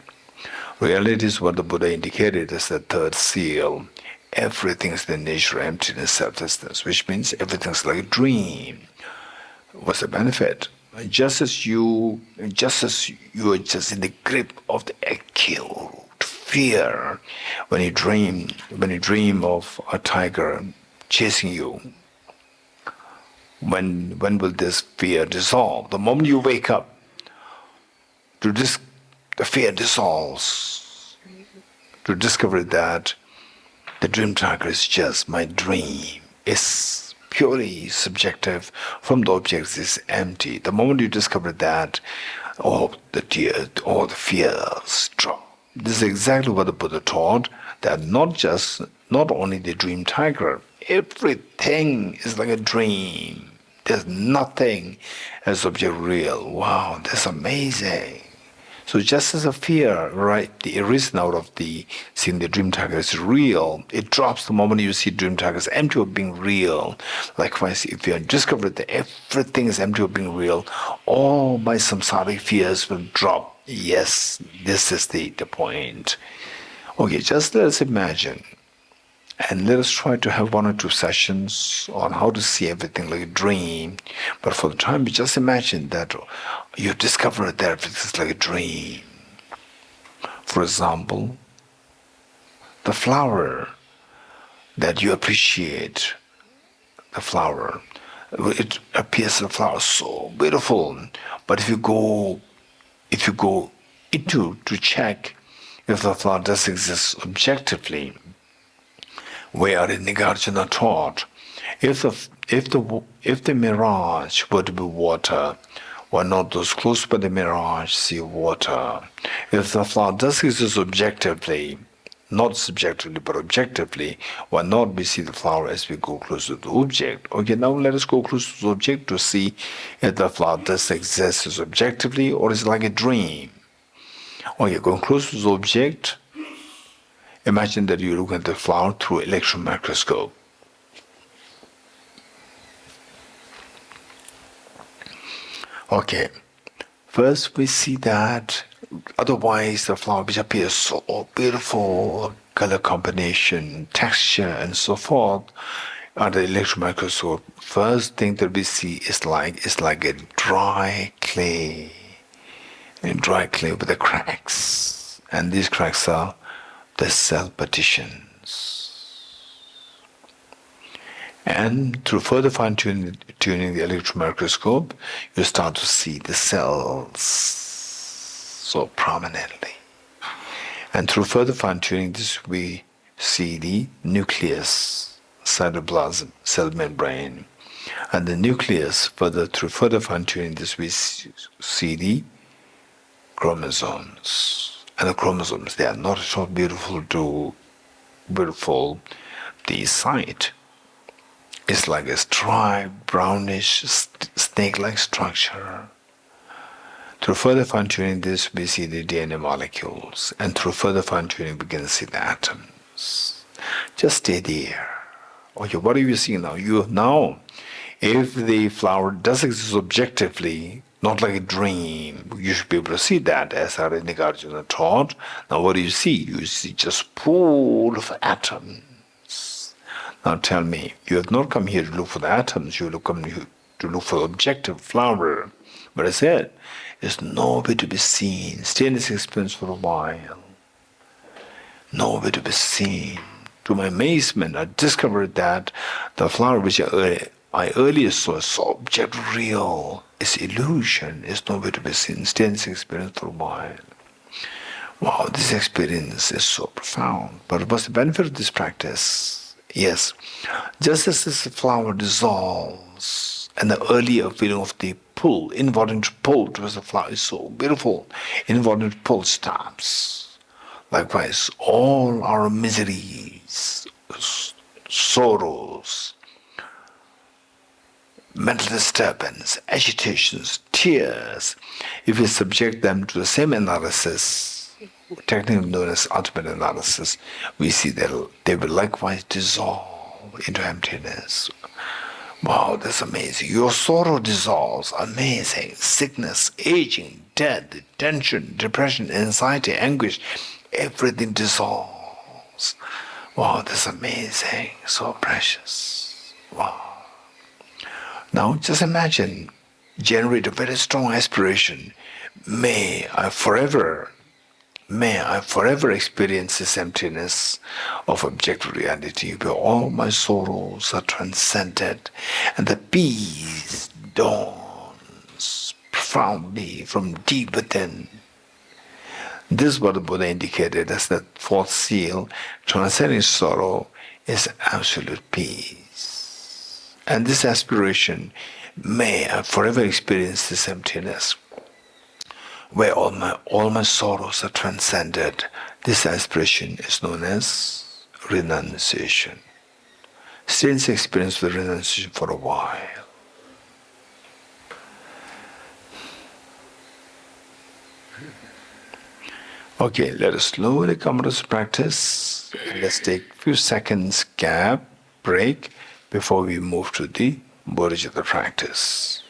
Reality is what the Buddha indicated as the third seal. Everything is the nature of emptiness, selflessness, which means everything is like a dream. What's the benefit? Just as you are just in the grip of the acute fear when you dream of a tiger chasing you. When will this fear dissolve? The moment you wake up, the fear dissolves. To discover that the dream tiger is just my dream. It's purely subjective. From the objects is empty. The moment you discover that, all the fears drop. This is exactly what the Buddha taught, that not only the dream tiger, everything is like a dream. There's nothing as object real. Wow, that's amazing. So just as a fear, right, the arisen out of seeing the dream tiger is real, it drops the moment you see dream tiger is empty of being real. Likewise, if you discover that everything is empty of being real, all my samsaric fears will drop. Yes, this is the point. Okay, just let us imagine, and let us try to have one or two sessions on how to see everything like a dream. But for the time, just imagine that you discover that everything is like a dream. For example, the flower that you appreciate, the flower, it appears the flower so beautiful, but if you go into to check if the flower does exist objectively, where in Nagarjuna taught, if the mirage were to be water, why not those close by the mirage see water? If the flower does exist objectively, not subjectively but objectively, why not we see the flower as we go close to the object? Okay, now let us go close to the object to see if the flower does exist as objectively or is it like a dream. Okay, going close to the object, imagine that you look at the flower through electron microscope. Okay, first we see that otherwise the flower which appears so beautiful, color combination, texture and so forth, under the electron microscope, first thing that we see is like a dry clay with the cracks, and these cracks are the cell partitions. And through further fine-tuning the electron microscope, you start to see the cells so prominently. And through further fine-tuning this, we see the nucleus, cytoplasm, cell membrane. And the nucleus, through further fine-tuning this, we see the chromosomes. And the chromosomes, they are not at all beautiful. The site is like a dry, brownish, snake-like structure. Through further fine-tuning this, we see the DNA molecules, and through further fine-tuning, we can see the atoms. Just stay there. Okay, what are you seeing now? If the flower does exist objectively, not like a dream, you should be able to see that, as our Nagarjuna taught. Now, what do you see? You see just pool of atoms. Now, tell me, you have not come here to look for the atoms. You have come here to look for the objective flower. But I said, it's nowhere to be seen. Stay in this experience for a while. Nowhere to be seen. To my amazement, I discovered that the flower which I earlier saw as object real is illusion, is nowhere to be seen. Stay in this experience for a while. Wow, this experience is so profound. But what's the benefit of this practice? Yes, just as this flower dissolves, and the earlier feeling of the pull, involuntary pull towards the flower is so beautiful, involuntary pull stops. Likewise, all our miseries, sorrows, mental disturbance, agitations, tears, if we subject them to the same analysis, technically known as ultimate analysis, we see that they will likewise dissolve into emptiness. Wow, that's amazing. Your sorrow dissolves. Amazing. Sickness, aging, death, tension, depression, anxiety, anguish, everything dissolves. Wow, that's amazing. So precious. Wow. Now just imagine, generate a very strong aspiration. May I forever experience this emptiness of objective reality where all my sorrows are transcended and the peace dawns profoundly from deep within. This is what the Buddha indicated as the fourth seal. Transcending sorrow is absolute peace. And this aspiration, may I forever experience this emptiness where all my sorrows are transcended. This aspiration is known as renunciation. Stay in this experience with renunciation for a while. Okay, let us slowly come to this practice. Let's take a few seconds gap, break, before we move to the Bodhicitta practice.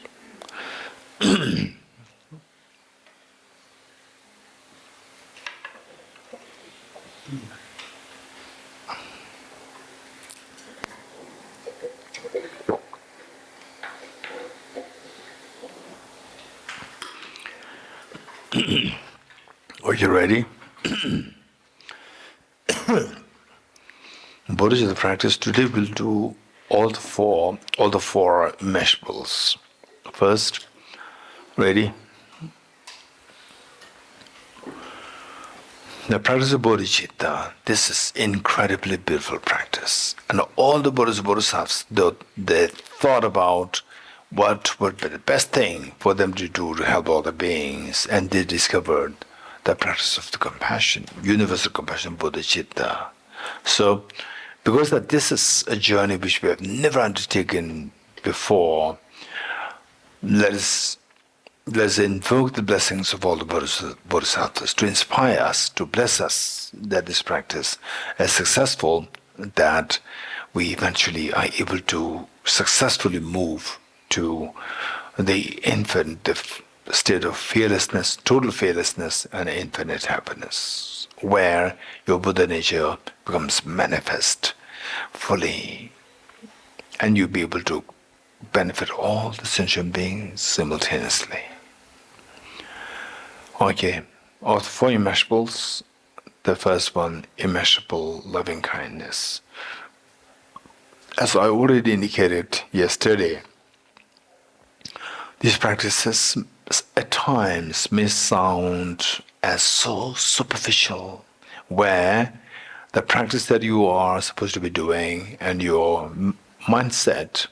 Are you ready? Bodhicitta practice. Today we'll do all the four immeasurables. First, ready? The practice of Bodhicitta. This is incredibly beautiful practice, and all the Bodhisattvas they thought about what would be the best thing for them to do to help all the beings, and they discovered the practice of the compassion, universal compassion, Bodhicitta. So, because that this is a journey which we have never undertaken before, let us invoke the blessings of all the Bodhisattvas to inspire us, to bless us, that this practice is successful, that we eventually are able to successfully move to the infinite, the state of fearlessness, total fearlessness, and infinite happiness, where your Buddha nature becomes manifest fully. and you'll be able to benefit all the sentient beings simultaneously. Okay, of the four immeasurables, the first one, immeasurable loving kindness. As I already indicated yesterday, these practices at times may sound as so superficial, where the practice that you are supposed to be doing and your mindset,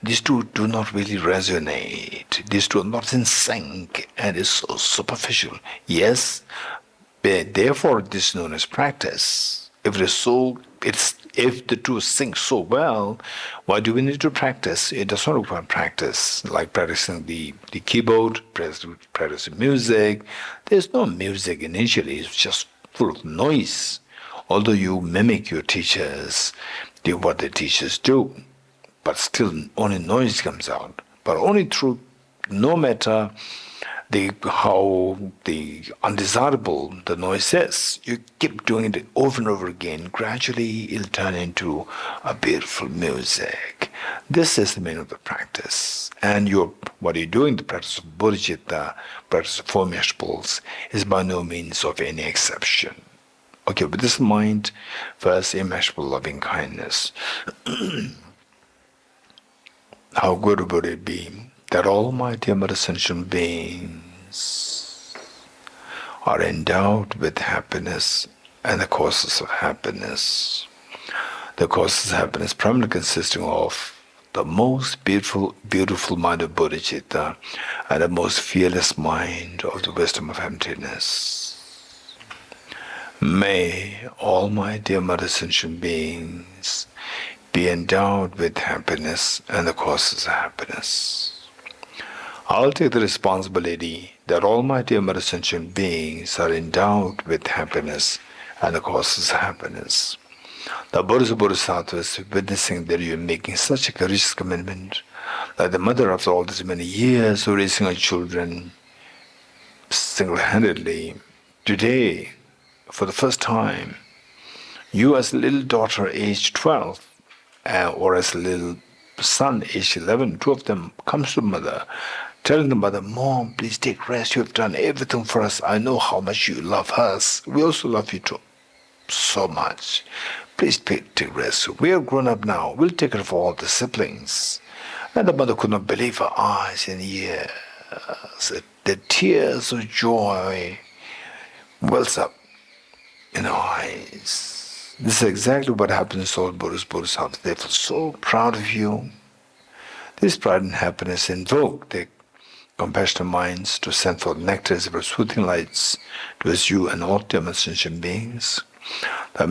these two do not really resonate. These two are not in sync, and it's so superficial. Yes, therefore this is known as practice. If the two sync so well, why do we need to practice? It does not require practice, like practicing the keyboard, practicing music. There's no music initially, it's just full of noise. Although you mimic your teachers, do what the teachers do, but still only noise comes out. But only through, no matter how undesirable the noise is, you keep doing it over and over again, gradually it'll turn into a beautiful music. This is the meaning of the practice. And what you're doing, the practice of Bodhicitta, practice of Four Immeasurables, is by no means of any exception. Okay, with this in mind, first, immeasurable loving kindness. How good would it be that all my dear sentient beings are endowed with happiness and the causes of happiness. The causes of happiness primarily consisting of the most beautiful mind of Bodhicitta and the most fearless mind of the wisdom of emptiness. May all my dear mother sentient beings be endowed with happiness and the causes of happiness. I'll take the responsibility that all my dear mother sentient beings are endowed with happiness and the causes of happiness. The Buddhas and Bodhisattvas, witnessing that you are making such a courageous commitment, like the mother after all these many years of raising her children single-handedly, today, for the first time, you as a little daughter aged 12, or as a little son aged 11, two of them comes to mother, telling the mother, Mom, please take rest. You have done everything for us. I know how much you love us. We also love you too, so much. Please take rest. We are grown up now. We'll take care of all the siblings. And the mother could not believe her eyes and ears. The tears of joy wells up in her eyes. This is exactly what happens to all Buddhas, Bodhisattvas. They feel so proud of you. This pride and happiness invoke their compassionate minds to send forth nectars of soothing lights towards you and all dear sentient beings. The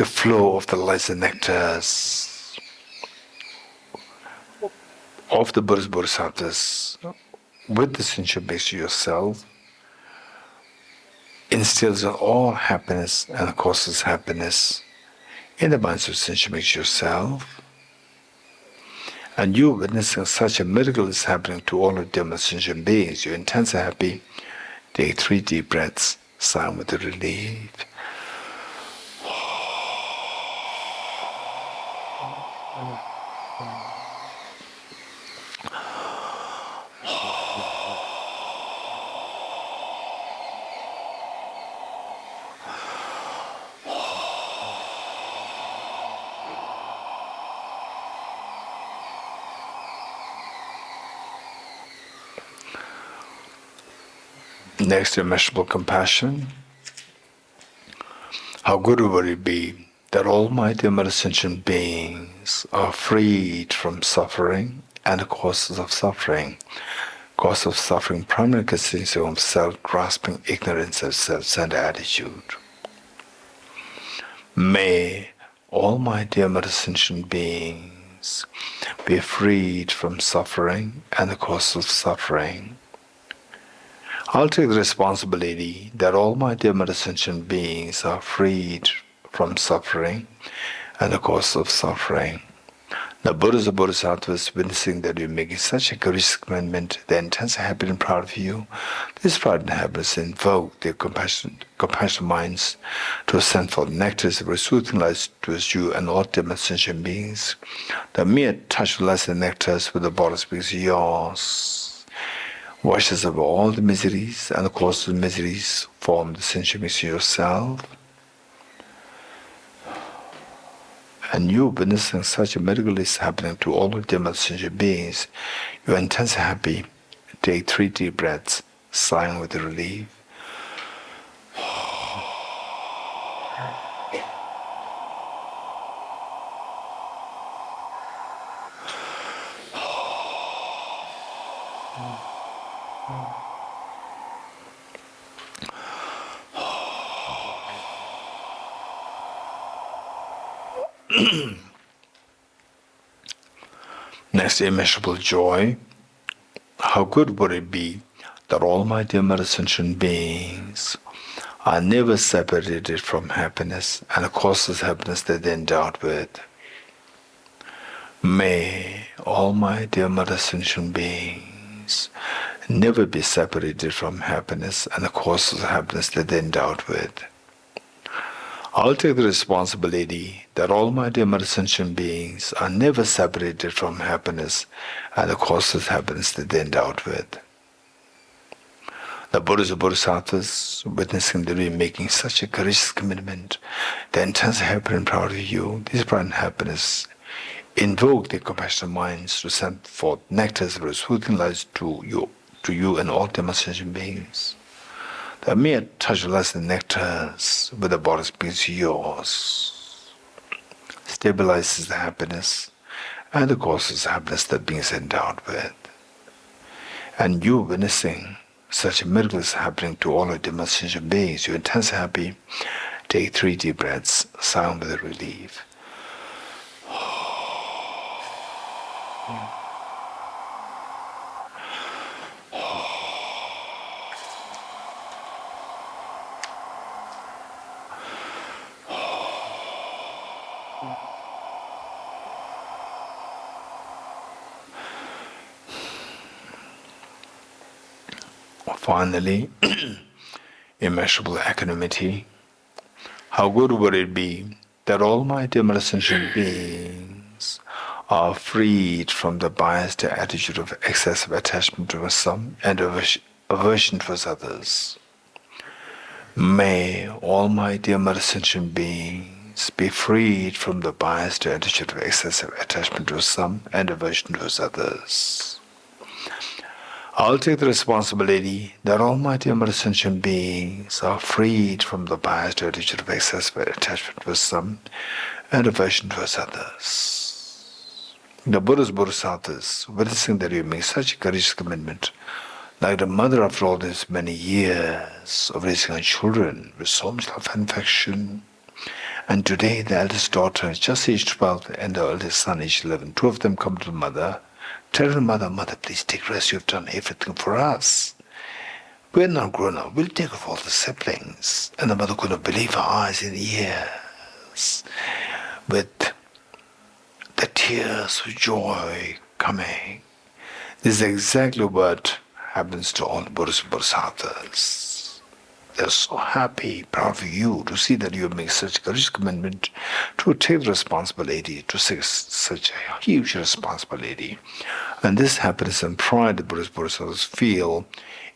flow of the lights and nectars of the Buddhas, Bodhisattvas with the sentient beings yourself instills in all happiness and causes happiness in the minds of sentient beings yourself. And you witnessing such a miracle is happening to all of them as sentient beings. You're intensely happy. Take 3 deep breaths, sigh with relief. Next, immeasurable compassion. How good would it be that all my dear sentient beings are freed from suffering and the causes of suffering. Cause of suffering primarily consists of self-grasping, ignorance, and self-centered attitude. May all my dear sentient beings be freed from suffering and the causes of suffering. I'll take the responsibility that all my dear sentient beings are freed from suffering and the cause of suffering. The Buddhas and Bodhisattvas witnessing that you're making such a courageous commitment, they're intensely happy and proud of you. This pride and happiness invoke their compassion minds to ascend for the nectars of soothing lights towards you and all dim sentient beings. The mere touch of lights and nectars with the bodies beings yours washes away all the miseries and the causes of miseries form the sentient beings yourself. And you witnessing such a miracle is happening to all the dim sentient beings, you are intensely happy. Take 3 deep breaths, sighing with relief. Next, immeasurable joy. How good would it be that all my dim sentient beings are never separated from happiness and the causeless happiness that they're endowed with. May all my dim sentient beings never be separated from happiness and the causeless happiness that they're endowed with. I'll take the responsibility that all my dim sentient beings are never separated from happiness and the causeless happiness that they're endowed with. The Buddhas and Bodhisattvas, witnessing that we're making such a courageous commitment, they're intensely happy and proud of you. This pride and happiness invoke their compassionate minds to send forth nectars of soothing lights to you and all dim sentient beings. The mere touch of lights and nectars with the bodies beings yours stabilizes the happiness and the causes happiness that beings endowed with. And you witnessing such a miracle is happening to all of dim sentient beings, you're intensely happy. Take 3 deep breaths, sound with relief. Finally, immeasurable equanimity. How good would it be that all my dim sentient beings are freed from the biased attitude of excessive attachment towards some and aversion towards others. May all my dim sentient beings be freed from the biased attitude of excessive attachment towards some and aversion towards others. I'll take the responsibility that all my dim sentient beings are freed from the biased attitude of excessive attachment towards some and aversion towards others. The Buddhas Bodhisattvas, witnessing that you make such a courageous commitment, like the mother after all these many years of raising her children with so much love and affection, and today the eldest daughter is just aged 12 and the eldest son aged 11. 2 of them come to the mother. Tell the mother, Mother, please take rest. You've done everything for us. We're not grown up. We'll take care of all the siblings. And the mother couldn't believe her eyes and ears, with the tears of joy coming. This is exactly what happens to all the Buddhas and Bodhisattvas. They're so happy, proud of you to see that you have made such a courageous commitment to take the responsibility, to take such a huge responsibility. And this happiness and pride the Buddhas and Bodhisattvas feel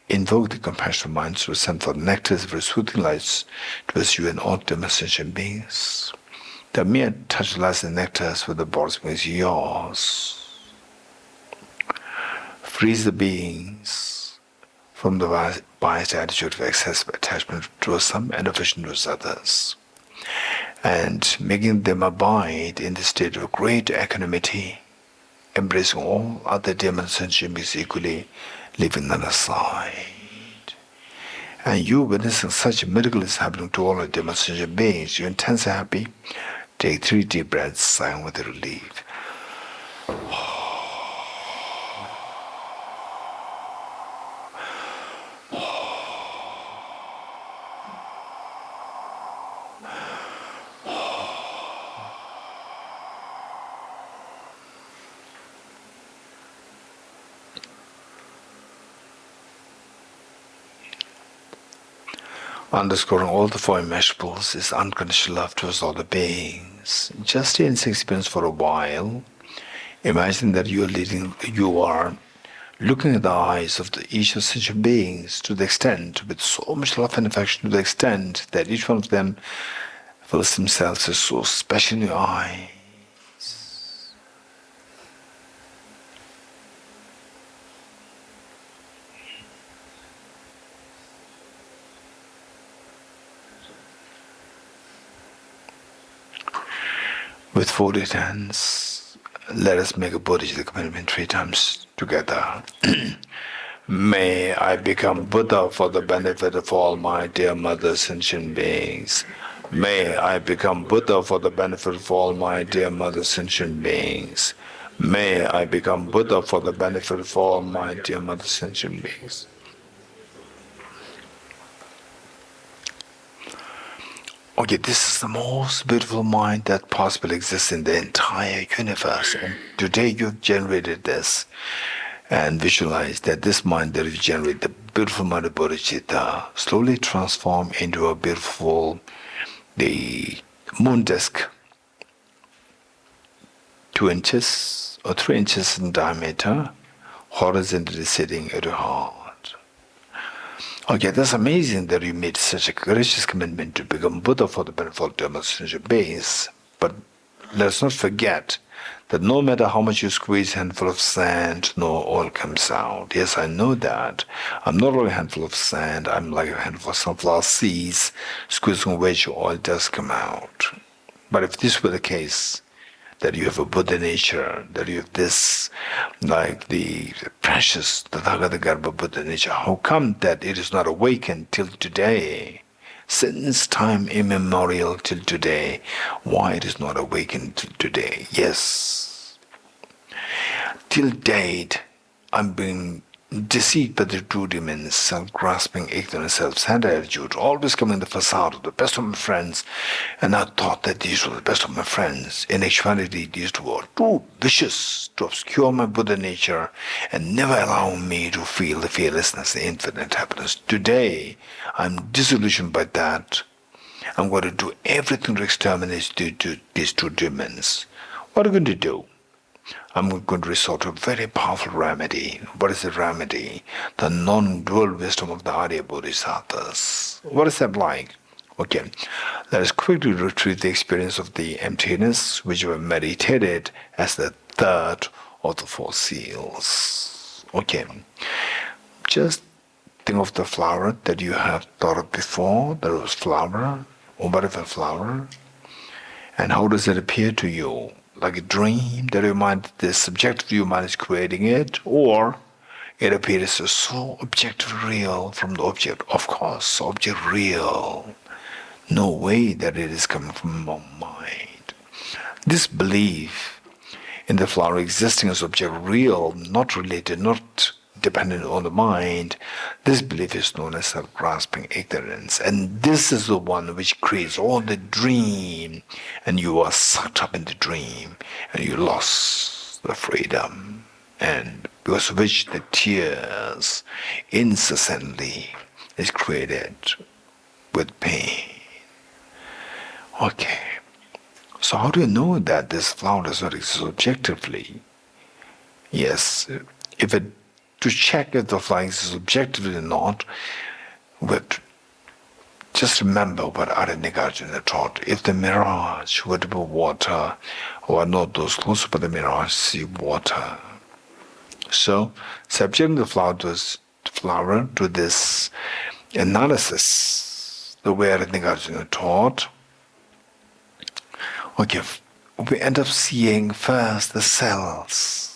invoke the compassionate minds to send for the nectars of soothing lights towards you and all dim sentient beings. The mere touch of lights and nectars with the bodies beings yours frees the beings from the biased attitude of excessive attachment towards some and aversion towards others, and making them abide in the state of great equanimity, embracing all other dim sentient beings equally, leaving none aside. And you witnessing such a miracle is happening to all the dim sentient beings, you're intensely happy. Take 3 deep breaths, sighing with relief. underscoring all the four immeasurables is unconditional love towards all the beings. Just stay in this experience for a while. Imagine that you are looking at the eyes of each of sentient beings to the extent, with so much love and affection, to the extent that each one of them feels themselves as so special in your eye. With folded hands, let us make a Bodhicitta commitment 3 times together. May I become Buddha for the benefit of all my dear mothers sentient beings. May I become Buddha for the benefit of all my dear mothers sentient beings. May I become Buddha for the benefit of all my dear mothers sentient beings. Okay, this is the most beautiful mind that possibly exists in the entire universe. And today you've generated this and visualize that this mind that you generate, the beautiful mind of Bodhicitta, slowly transform into a beautiful, the moon disk, 2 inches or 3 inches in diameter, horizontally sitting at your heart. Okay, that's amazing that you made such a courageous commitment to become Buddha for the benefit of demonstration base. But let's not forget that no matter how much you squeeze a handful of sand, no oil comes out. Yes, I know that. I'm not only a handful of sand, I'm like a handful of sunflower seeds, squeezing which oil does come out. But if this were the case, that you have a Buddha nature, that you have this, like the precious Tathagata Buddha nature, how come that it is not awakened till today? Since time immemorial till today, why it is not awakened till today? Yes, till date, I'm being deceived by the two demons, self-grasping, ignorant, self-centered attitude, always coming in the facade of the best of my friends, and I thought that these were the best of my friends. In actuality, these two were too vicious to obscure my Buddha nature and never allow me to feel the fearlessness, the infinite happiness. Today, I'm disillusioned by that. I'm going to do everything to exterminate these two demons. What are you going to do? I'm going to resort to a very powerful remedy. What is the remedy? The non-dual wisdom of the Arya Bodhisattvas. What is that like? Okay, let us quickly retrieve the experience of the emptiness, which we meditated as the third of the 4 seals. Okay, just think of the flower that you have thought of before, the rose flower, or whatever flower, and how does it appear to you? Like a dream that your mind, the subjective your mind is creating it, or it appears as so objectively real from the object. Of course, object real. No way that it is coming from my mind. This belief in the flower existing as object real, not related, not dependent on the mind, this belief is known as self-grasping ignorance. And this is the one which creates all the dream, and you are sucked up in the dream, and you lost the freedom, and because of which the tears incessantly is created with pain. Okay, so how do you know that this flower does not exist objectively? Yes, to check if the flower exists objectively or not, but just remember what Arya Nagarjuna taught. If the mirage were to be water, or not those close to the mirage see water. So, subjecting the flower to this analysis, the way Arya Nagarjuna taught, okay, we end up seeing first the cells,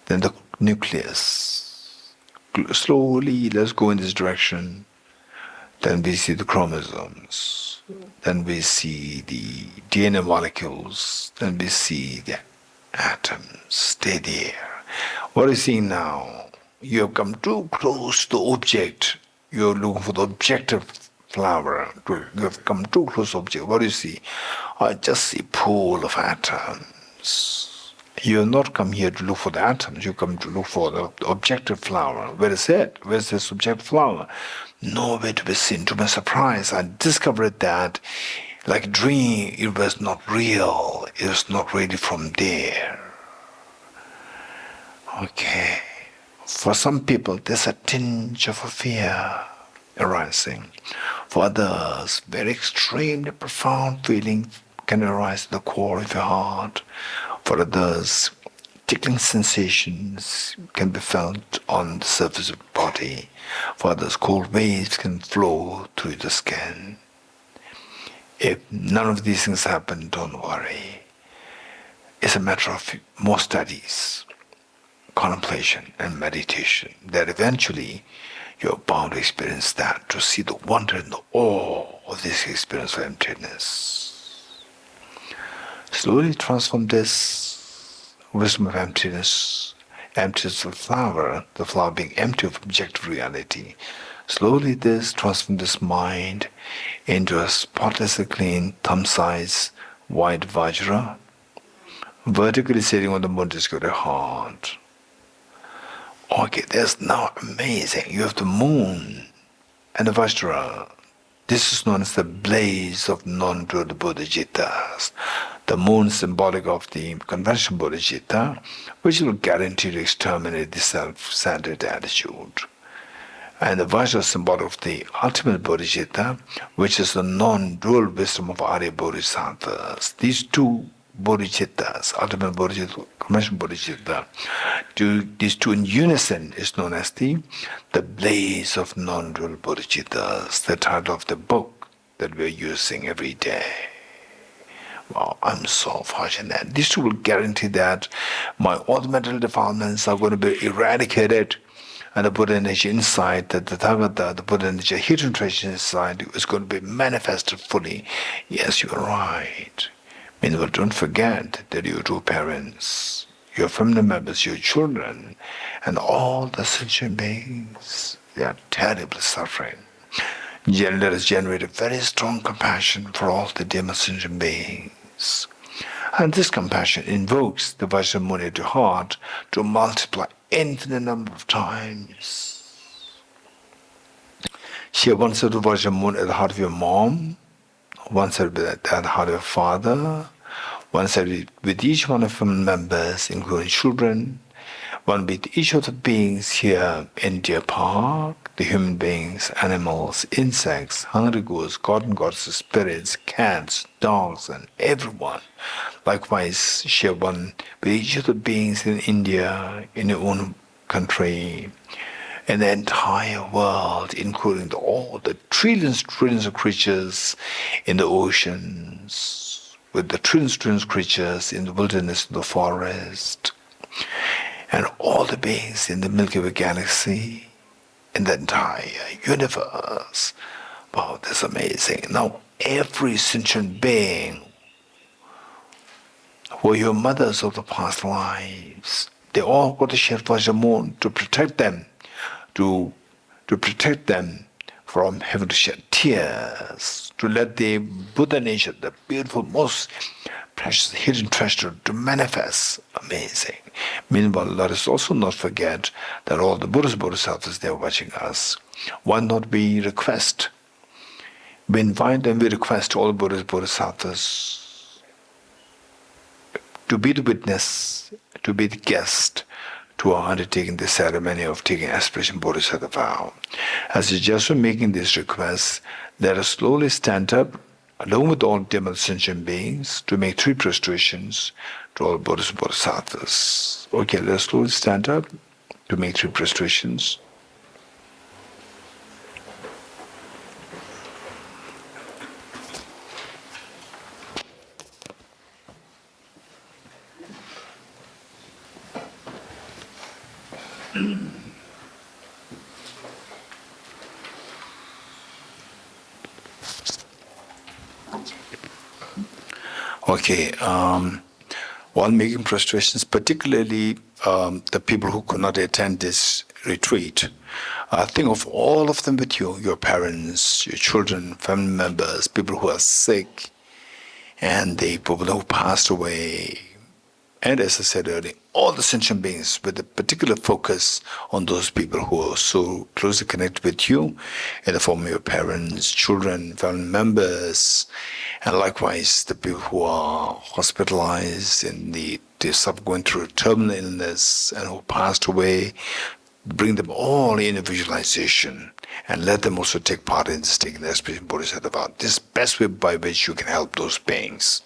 then the nucleus. Slowly, let's go in this direction. Then we see the chromosomes. Then we see the DNA molecules. Then we see the atoms. Stay there. What are you seeing now? You have come too close to the object. You're looking for the objective flower. You have come too close to the object. What do you see? I just see a pool of atoms. You have not come here to look for the atoms, you come to look for the objective flower. Where is it? Where is this objective flower? Nowhere to be seen. To my surprise, I discovered that, like a dream, it was not real. It was not really from there. Okay. For some people, there's a tinge of a fear arising. For others, very extremely profound feeling can arise at the core of your heart. For others, tickling sensations can be felt on the surface of the body. For others, cold waves can flow through the skin. If none of these things happen, don't worry. It's a matter of more studies, contemplation and meditation, that eventually you're bound to experience that, to see the wonder and the awe of this experience of emptiness. Slowly transform this wisdom of emptiness of the flower being empty of objective reality. Slowly transform this mind into a spotlessly clean, thumb-sized white Vajra, vertically sitting on the Bodhicitta heart. Okay, that's now amazing. You have the moon and the Vajra. This is known as the blaze of non-dual Bodhicittas. The moon symbolic of the conventional Bodhicitta, which will guarantee to exterminate the self-centered attitude. And the Vajra symbolic of the ultimate Bodhicitta, which is the non-dual wisdom of Arya Bodhisattvas. These two Bodhicittas, ultimate Bodhicitta, conventional Bodhicitta, these two in unison is known as the blaze of non-dual Bodhicittas, the title of the book that we're using every day. Wow, I'm so fortunate. These two will guarantee that all the mental defilements are going to be eradicated, and the Buddha energy inside, the Tathagata, the Buddha energy, hidden treasure inside, is going to be manifested fully. Yes, you're right. Meanwhile, don't forget that your two parents, your family members, your children, and all the sentient beings, they are terribly suffering. Let us generate a very strong compassion for all the dim sentient beings. And this compassion invokes the Vajramuni to heart to multiply infinite number of times. Share one set of Vajramuni at the heart of your mom, one set at the heart of your father, one set with each one of your members, including children, one with each of the beings here in Deer Park, the human beings, animals, insects, hungry ghosts, god and goddesses, spirits, cats, dogs, and everyone. Likewise, share one with each of the beings in India, in your own country, in the entire world, including all the trillions of creatures in the oceans, with the trillions of creatures in the wilderness, in the forest, and all the beings in the Milky Way galaxy, in the entire universe. Wow, that's amazing. Now, every sentient being were your mothers of the past lives. They all got to share Vajramoon to protect them, to protect them from having to shed tears, to let the Buddha nature, the beautiful, most precious hidden treasure, to manifest. Amazing. Meanwhile, let us also not forget that all the Buddhas, Bodhisattvas, they are watching us. Why not we request? We invite and we request all Buddhas, Bodhisattvas to be the witness, to be the guest to our undertaking the ceremony of taking aspiration Bodhisattva vow. As a gesture making this request, let us slowly stand up, along with all dim sentient beings, to make 3 prostrations to all Buddhas and Bodhisattvas. Okay, let us slowly stand up to make 3 prostrations. Okay, while making prostrations, particularly the people who could not attend this retreat, think of all of them with you, your parents, your children, family members, people who are sick, and the people who passed away, And as I said earlier, all the sentient beings with a particular focus on those people who are so closely connected with you in the form of your parents, children, family members, and likewise the people who are hospitalized and they suffer going through a terminal illness and who passed away. Bring them all in a visualization and let them also take part in this taking the aspiration Bodhisattva vow. This is the best way by which you can help those beings.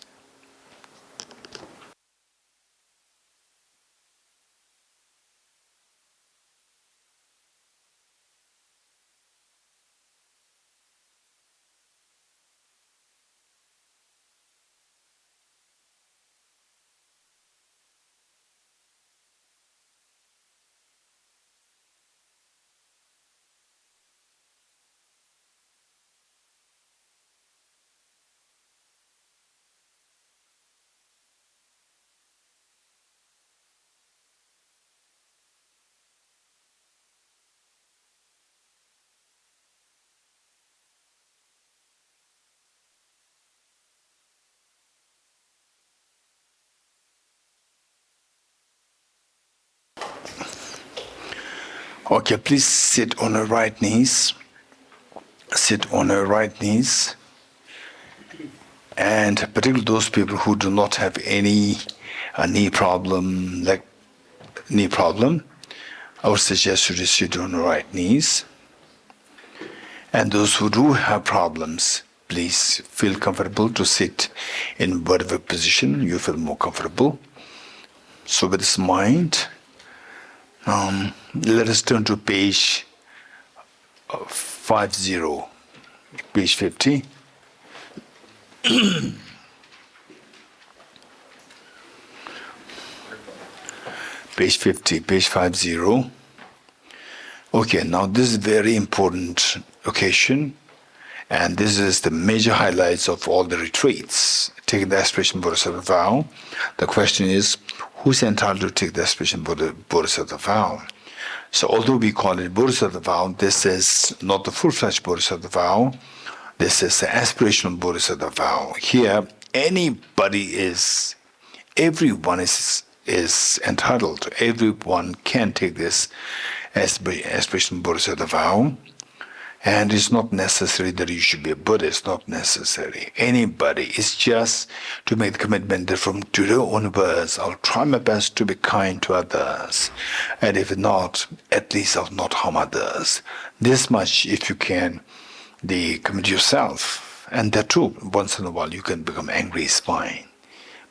Okay, please sit on your right knees. Sit on your right knees. And particularly those people who do not have any knee problem, I would suggest you to sit on your right knees. And those who do have problems, please feel comfortable to sit in whatever position you feel more comfortable. So with this mind, let us turn to page 50, page 50. Page 50, page 50. Okay, now this is a very important occasion, and this is the major highlights of all the retreats. Taking the aspiration Bodhisattva vow. The question is, who's entitled to take the aspiration Bodhisattva vow? So although we call it Bodhisattva vow, this is not the full-fledged Bodhisattva vow. This is the aspirational Bodhisattva vow. Here, everyone is entitled. Everyone can take this aspirational Bodhisattva vow. And it's not necessary that you should be a Buddhist, not necessary. Anybody. It's just to make the commitment that from today onwards, I'll try my best to be kind to others. And if not, at least I'll not harm others. This much, if you can, commit yourself. And that too, once in a while, you can become angry, is fine.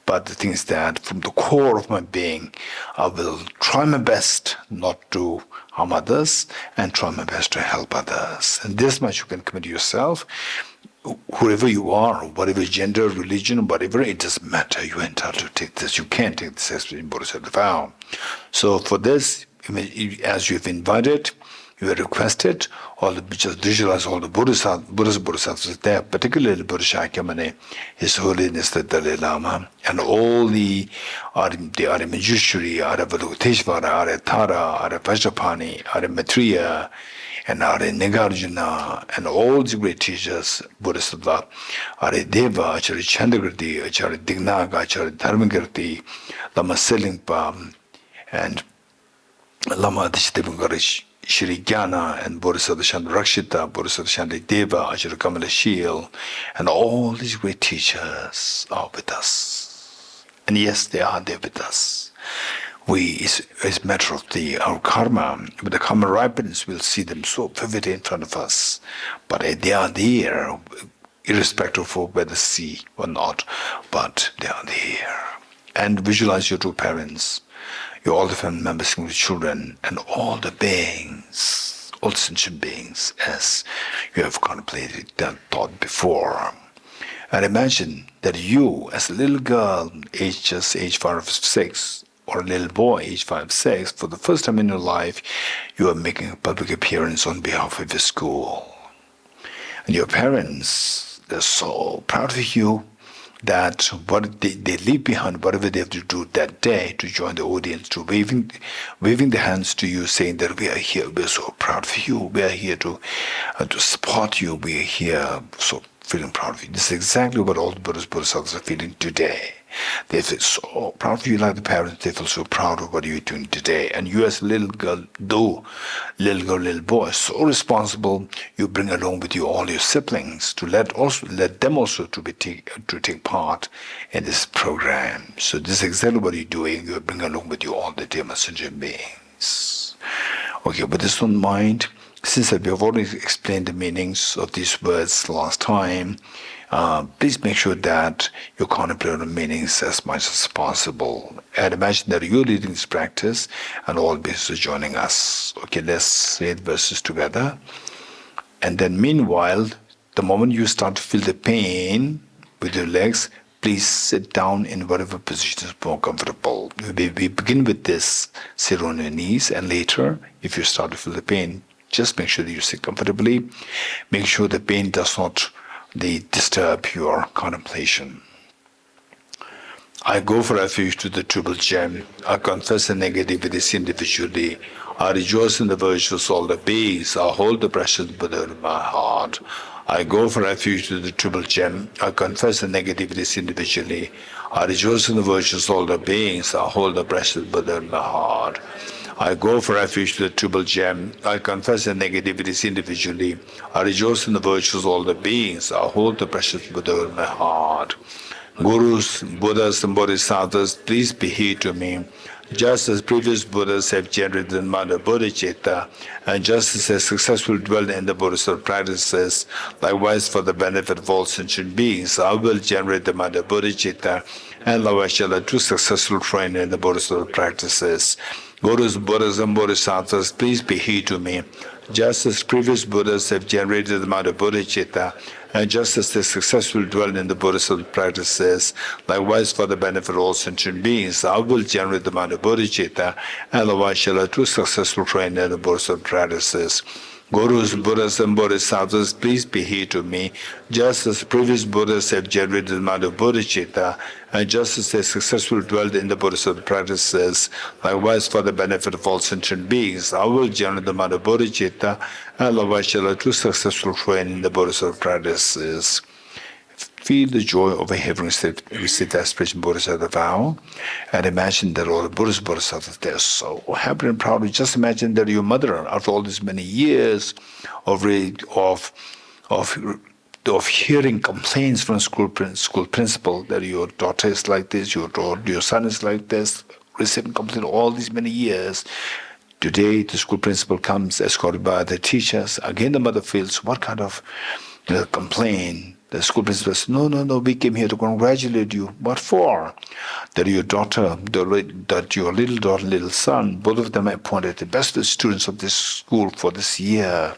But the thing is that from the core of my being, I will try my best not to harm others and try my best to help others. And this much you can commit yourself. Whoever you are, whatever gender, religion, whatever, it doesn't matter. You're entitled to take this. You can take this aspiration Bodhisattva vow. So for this, as you've invited, you are requested, just visualize all the Buddhist Bodhisattvas there, particularly Buddha Shakyamuni, His Holiness the Dalai Lama, and all the Arya Manjushri, Arya Avalokiteshvara, Arya Tara, Arya Vajrapani, Arya Maitreya, and Arya Nagarjuna, and all the great teachers, Bodhisattva, Arya Deva, Acharya Chandrakirti, Acharya Dignaga, Acharya Dharmakirti, Lama Selingpa, and Lama Adhishitevangarish, Shri Jnana and Bodhisattva Rakshita, Bodhisattva Shanti Deva, Acharya Kamalashil, and all these great teachers are with us. And yes, they are there with us. It's a matter of our karma. With the karma ripens, we'll see them so vividly in front of us. But they are there, irrespective of whether see or not, but they are there. And visualize your two parents, all the family members, including children, and all the beings, all sentient beings, as you have contemplated that thought before. And imagine that you, as a little girl, age 5-6, or a little boy, age 5-6, for the first time in your life, you are making a public appearance on behalf of your school. And your parents, they're so proud of you, that what they leave behind, whatever they have to do that day to join the audience, to waving their hands to you, saying that we are here, we're so proud of you, we are here to support you, we are here so feeling proud of you. This is exactly what all the Buddhist Bodhisattvas are feeling today. They feel so proud of you, like the parents. They feel so proud of what you're doing today. And you as a little girl, little boy, so responsible. You bring along with you all your siblings to let them also to take part in this program. So this is exactly what you're doing. You bring along with you all the dear messenger beings. Okay, but this don't mind. Since we have already explained the meanings of these words last time, please make sure that you contemplate the meanings as much as possible. And imagine that you're leading this practice and all beings are joining us. Okay, let's say the verses together. And then meanwhile, the moment you start to feel the pain with your legs, please sit down in whatever position is more comfortable. We begin with this, sit on your knees, and later, if you start to feel the pain, just make sure that you sit comfortably. Make sure the pain does not disturb your contemplation. I go for refuge to the triple gem. I confess the negativities individually. I rejoice in the virtues of all the beings. I hold the precious Buddha in my heart. I go for refuge to the triple gem. I confess the negativities individually. I rejoice in the virtues of all the beings. I hold the precious Buddha in my heart. I go for refuge to the triple gem. I confess the negativities individually. I rejoice in the virtues of all the beings. I hold the precious Buddha in my heart. Gurus, Buddhas, and Bodhisattvas, please be here to me. Just as previous Buddhas have generated the mind of Bodhicitta, and just as they successfully dwell in the Bodhisattva practices, likewise for the benefit of all sentient beings, I will generate the mind of Bodhicitta, and likewise shall a true successful train in the Bodhisattva practices. Gurus, Buddhas, and Bodhisattvas, please be here to me. Just as previous Buddhas have generated the mind of Bodhicitta, and just as they successfully dwell in the Bodhisattva practices, likewise for the benefit of all sentient beings, I will generate the mind of Bodhicitta, and likewise shall a true successful train in the Bodhisattva practices. Gurus, Buddhas, and Bodhisattvas, please be here to me. Just as previous Buddhas have generated the mind of Bodhicitta, and just as they successfully dwelled in the Bodhisattva practices, likewise for the benefit of all sentient beings, I will generate the mind of Bodhicitta, and likewise shall a true successful train in the Bodhisattva practices. Feel the joy of a heaven receive the aspiration Bodhisattva vow, and imagine that all the Buddhas, Bodhisattvas, they're so happy and proud. Just imagine that your mother, after all these many years of hearing complaints from school principal that your daughter is like this, your son is like this, receiving complaints all these many years. Today, the school principal comes escorted by the teachers. Again, the mother feels, what kind of complaint? The school principal says, no, we came here to congratulate you. What for? That your daughter, that your little daughter, little son, both of them are appointed the best students of this school for this year.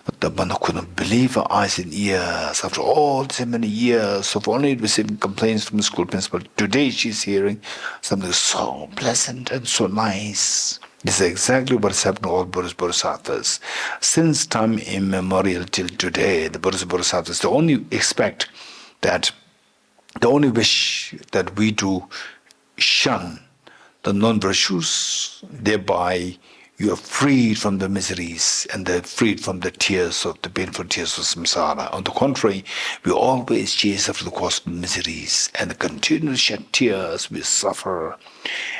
But the mother couldn't believe her eyes and ears. After all these many years of only receiving complaints from the school principal, today she's hearing something so pleasant and so nice. This is exactly what has happened to all Buddhas, Bodhisattvas. Since time immemorial till today, the Buddhas, Bodhisattvas, they only expect that, the only wish that we do shun the non-virtues, thereby you are freed from the miseries and they're freed from the tears of the painful tears of samsara. On the contrary, we always chase after the cause of miseries and continue to shed tears, we suffer.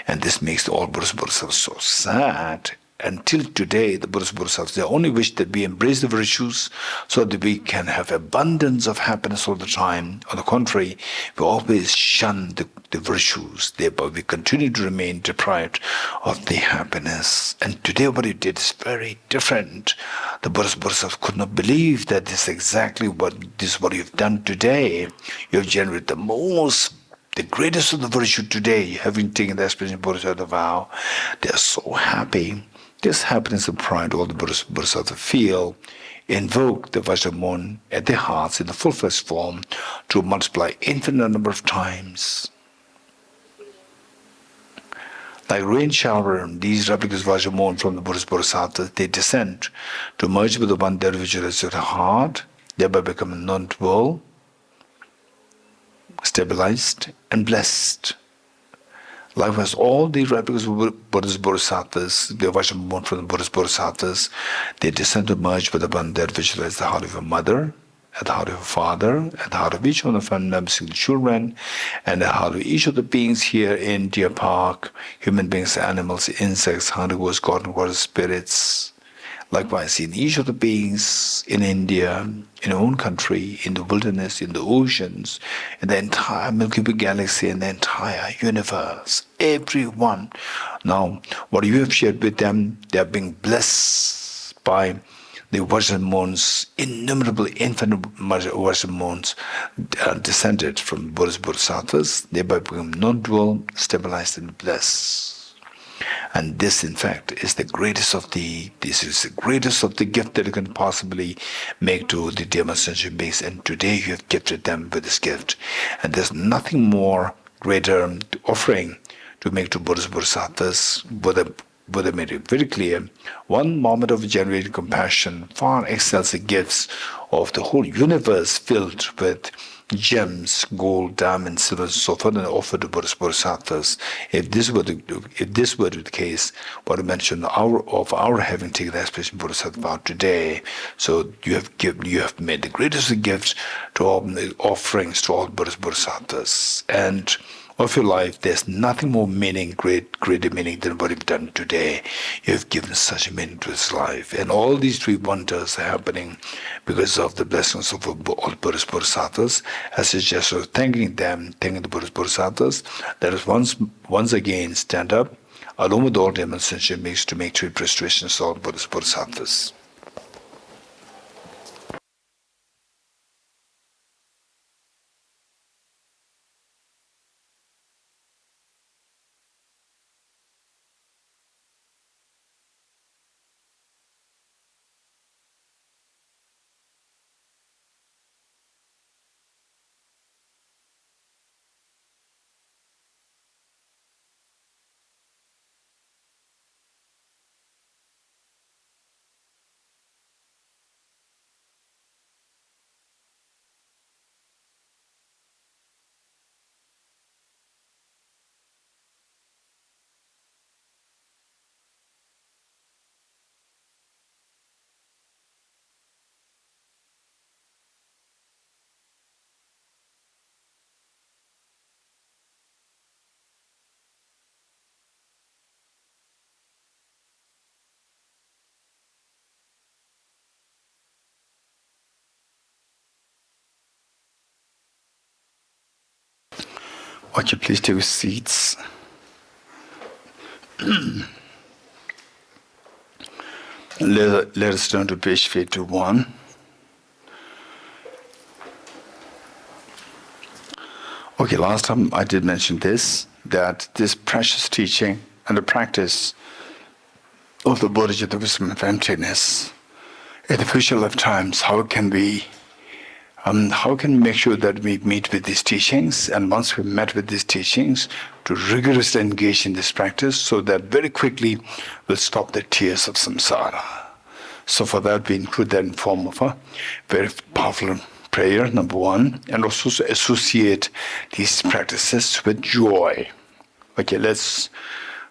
And this makes all Buddhas, Bodhisattvas so sad. Until today, the Buddhas, Bodhisattvas, they only wish that we embrace the virtues so that we can have abundance of happiness all the time. On the contrary, we always shun the virtues, thereby we continue to remain deprived of the happiness. And today what you did is very different. The Buddhas, Bodhisattvas could not believe that this is exactly what you've done today. You have generated the greatest of the virtue today, having taken the aspiration Bodhisattva vow. They are so happy. This happiness and pride all the Buddhas, Bodhisattvas feel, invoke the Vajramon at their hearts in the full-fledged form to multiply infinite number of times. Like rain shower, these replicas of Vajramon from the Buddhas, Bodhisattvas, they descend to merge with the one that which is at the heart, thereby become non-dual, stabilized, and blessed. Likewise, all the replicas of Buddhas, Bodhisattvas, the Vajramon from the Buddhas, Bodhisattvas, they descend to merge with the one that visualizes the heart of your mother, at the heart of your father, at the heart of each of the family members and the children, and at the heart of each of the beings here in Deer Park, human beings, animals, insects, hunter ghosts, God and water spirits. Likewise, in each of the beings in India, in our own country, in the wilderness, in the oceans, in the entire Milky Way galaxy, in the entire universe, everyone. Now, what you have shared with them, they are being blessed by the Vajra moons, innumerable infinite Vajra moons descended from Buddhas, Bodhisattvas, thereby become non-dual, stabilized and blessed. And this, in fact, is the greatest of the gift that you can possibly make to the dear sentient beings. And today you have gifted them with this gift. And there's nothing more greater offering to make to Buddhas, Bodhisattvas. Buddha made it very clear. One moment of generating compassion far excels the gifts of the whole universe filled with gems, gold, diamonds, silver, and so forth, and offered to Buddhas, Bodhisattvas. If this were the case, what I mentioned of our having taken the aspiration Bodhisattva vow today, so you have made the greatest of gifts to all the offerings to all Buddhas, Bodhisattvas, and of your life, there's nothing more greater meaning than what you've done today. You have given such a meaning to his life. And all these three wonders are happening because of the blessings of all Buddhas Bodhisattvas. As a gesture of thanking them, thanking the Buddhas Bodhisattvas, let us once again stand up, along with all demons sentient beings, to make three prostrations to all Buddhas Bodhisattvas. Would you please take your seats? Let us turn to page 51. Okay, last time I did mention this, that this precious teaching and the practice of the Bodhicitta wisdom of emptiness in the future lifetimes, how can we make sure that we meet with these teachings, and once we've met with these teachings, to rigorously engage in this practice so that very quickly we'll stop the tears of samsara. So for that, we include that in form of a very powerful prayer, number one, and also associate these practices with joy. Okay, let's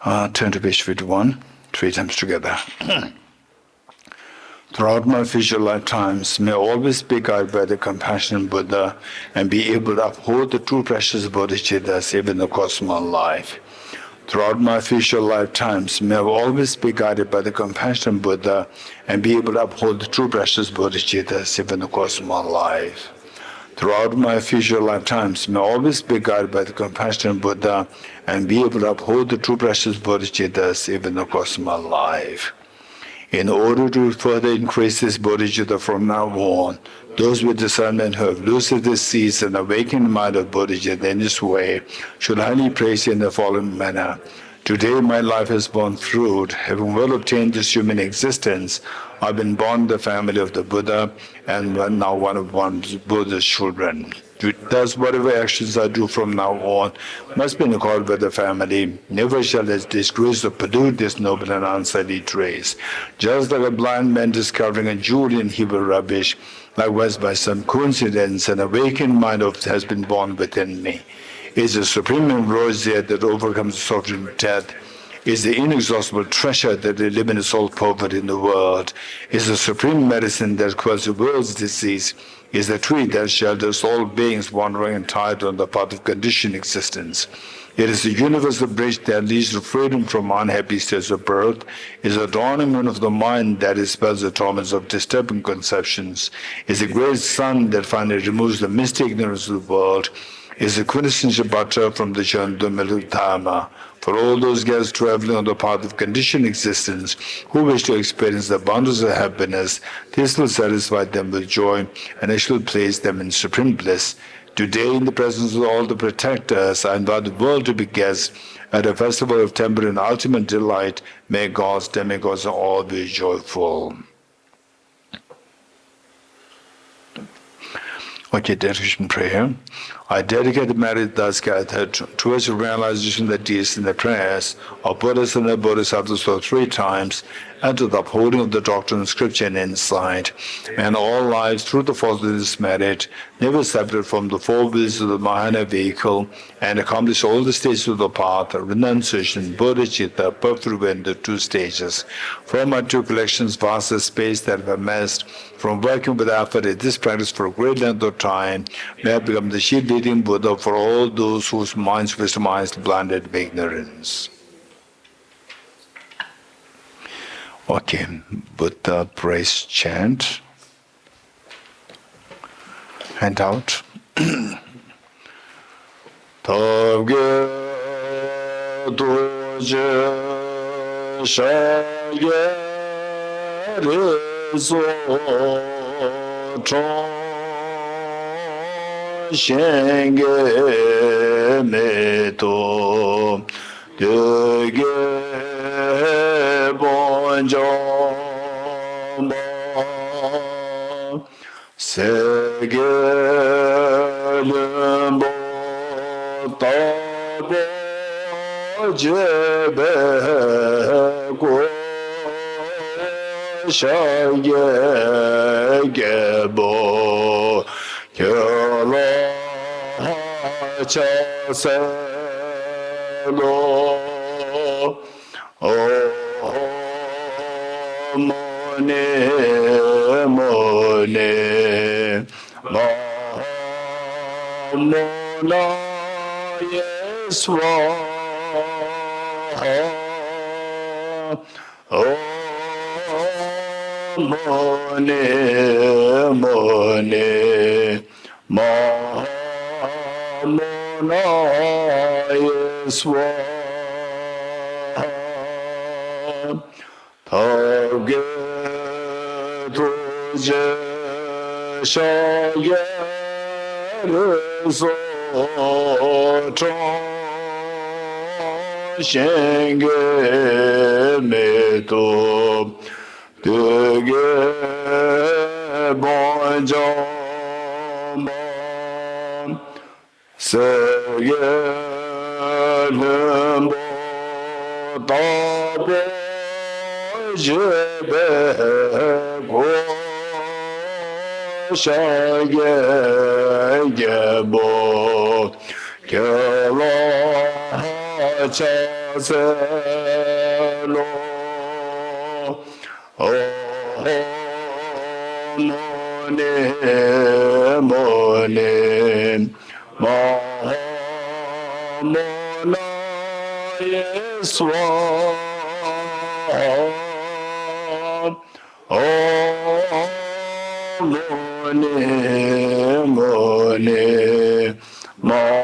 turn to page 51, 3 times together. Throughout my future lifetimes, may I always be guided by the compassionate Buddha and be able to uphold the true precious bodhicittas even in the course of my life. Throughout my future lifetimes, may I always be guided by the compassionate Buddha and be able to uphold the true precious bodhicittas even in the course of my life. Throughout my future lifetimes, may I always be guided by the compassionate Buddha and be able to uphold the true precious bodhicittas even in the course of my life. In order to further increase this bodhicitta from now on, those with discernment who have lucid the seeds and awakened mind of bodhicitta in this way should highly praise in the following manner. Today my life has borne fruit. Having well obtained this human existence, I've been born in the family of the Buddha and now one of Buddha's children. Thus, whatever actions I do from now on must be in accord with the family. Never shall its disgrace or pollute this noble and unsightly trace. Just like a blind man discovering a jewel in heap of rubbish, likewise by some coincidence an awakened mind has been born within me. It is a supreme ambrosia that overcomes suffering death, is the inexhaustible treasure that eliminates all poverty in the world, is the supreme medicine that quells the world's disease, is the tree that shelters all beings wandering and tied on the path of conditioned existence. It is the universal bridge that leads to freedom from unhappy states of birth, is the adornment of the mind that dispels the torments of disturbing conceptions, is the great sun that finally removes the misty ignorance of the world, is the quintessential butter from the churn of milk dharma. For all those guests traveling on the path of conditioned existence who wish to experience the abundance of happiness, this will satisfy them with joy and it shall place them in supreme bliss. Today, in the presence of all the protectors, I invite the world to be guests at a festival of temperate and ultimate delight. May gods, demigods, all be joyful. Okay, dedication prayer. I dedicate the merit thus gathered towards the realization that deeds in the prayers of Buddhas and the Bodhisattvas for 3 times, and to the upholding of the doctrine of scripture and insight, and all lives through the force of this merit, never separate from the 4 wheels of the Mahana vehicle, and accomplish all the stages of the path, renunciation, bodhicitta, perfect in the 2 stages. From my 2 collections, vast the space that I've amassed, from working with effort at this practice for a great length of time, may I become the sheep leading Buddha for all those whose minds were blinded by ignorance. Okay, Buddha praise chant. Hand out. Togge doje shaye reso chong shenge meto togge bonjomba segelembo tabo jebe go shaye gebo kyala chaselo mone mone mona yeswa mone mone mona yeswa Togge doje shaye reso chong shenge meto togge bonjomba segelembo tabo jebe go shaye gebo kyala chaselo mone mone mona yeswa mone mone mona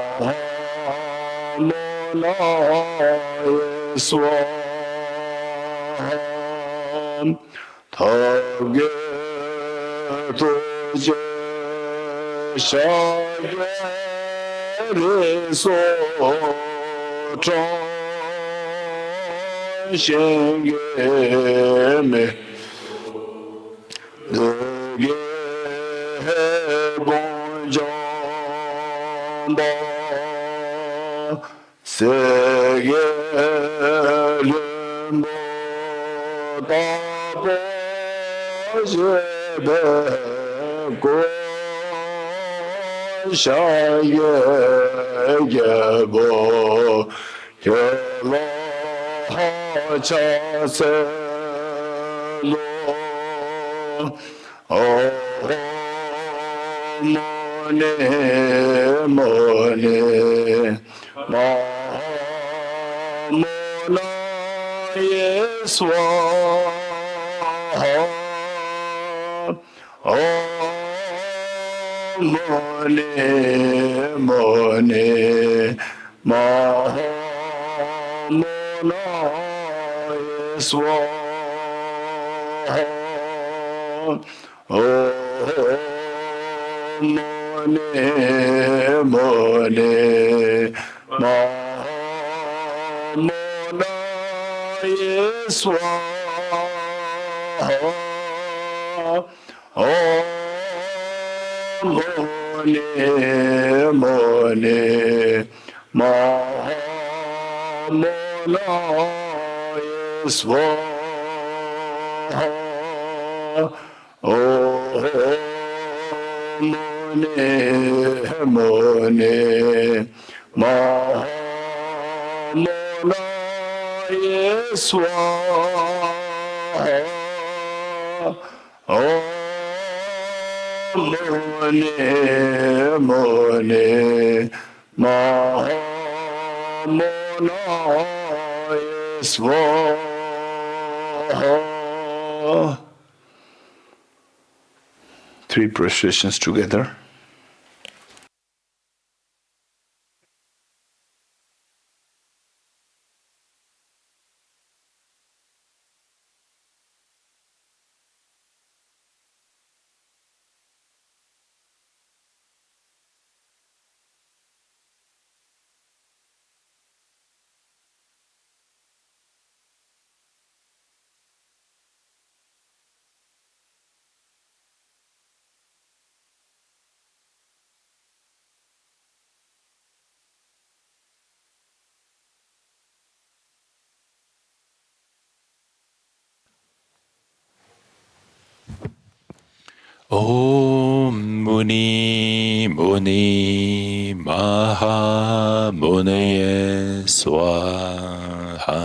yeswa togge doje shaye reso chong shenge me togge bonjomba segelembo tabo jebe go shaye gebo kyala Three prostrations together. Om Muni Muni Maha Muni Swaha.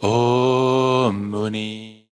Om Muni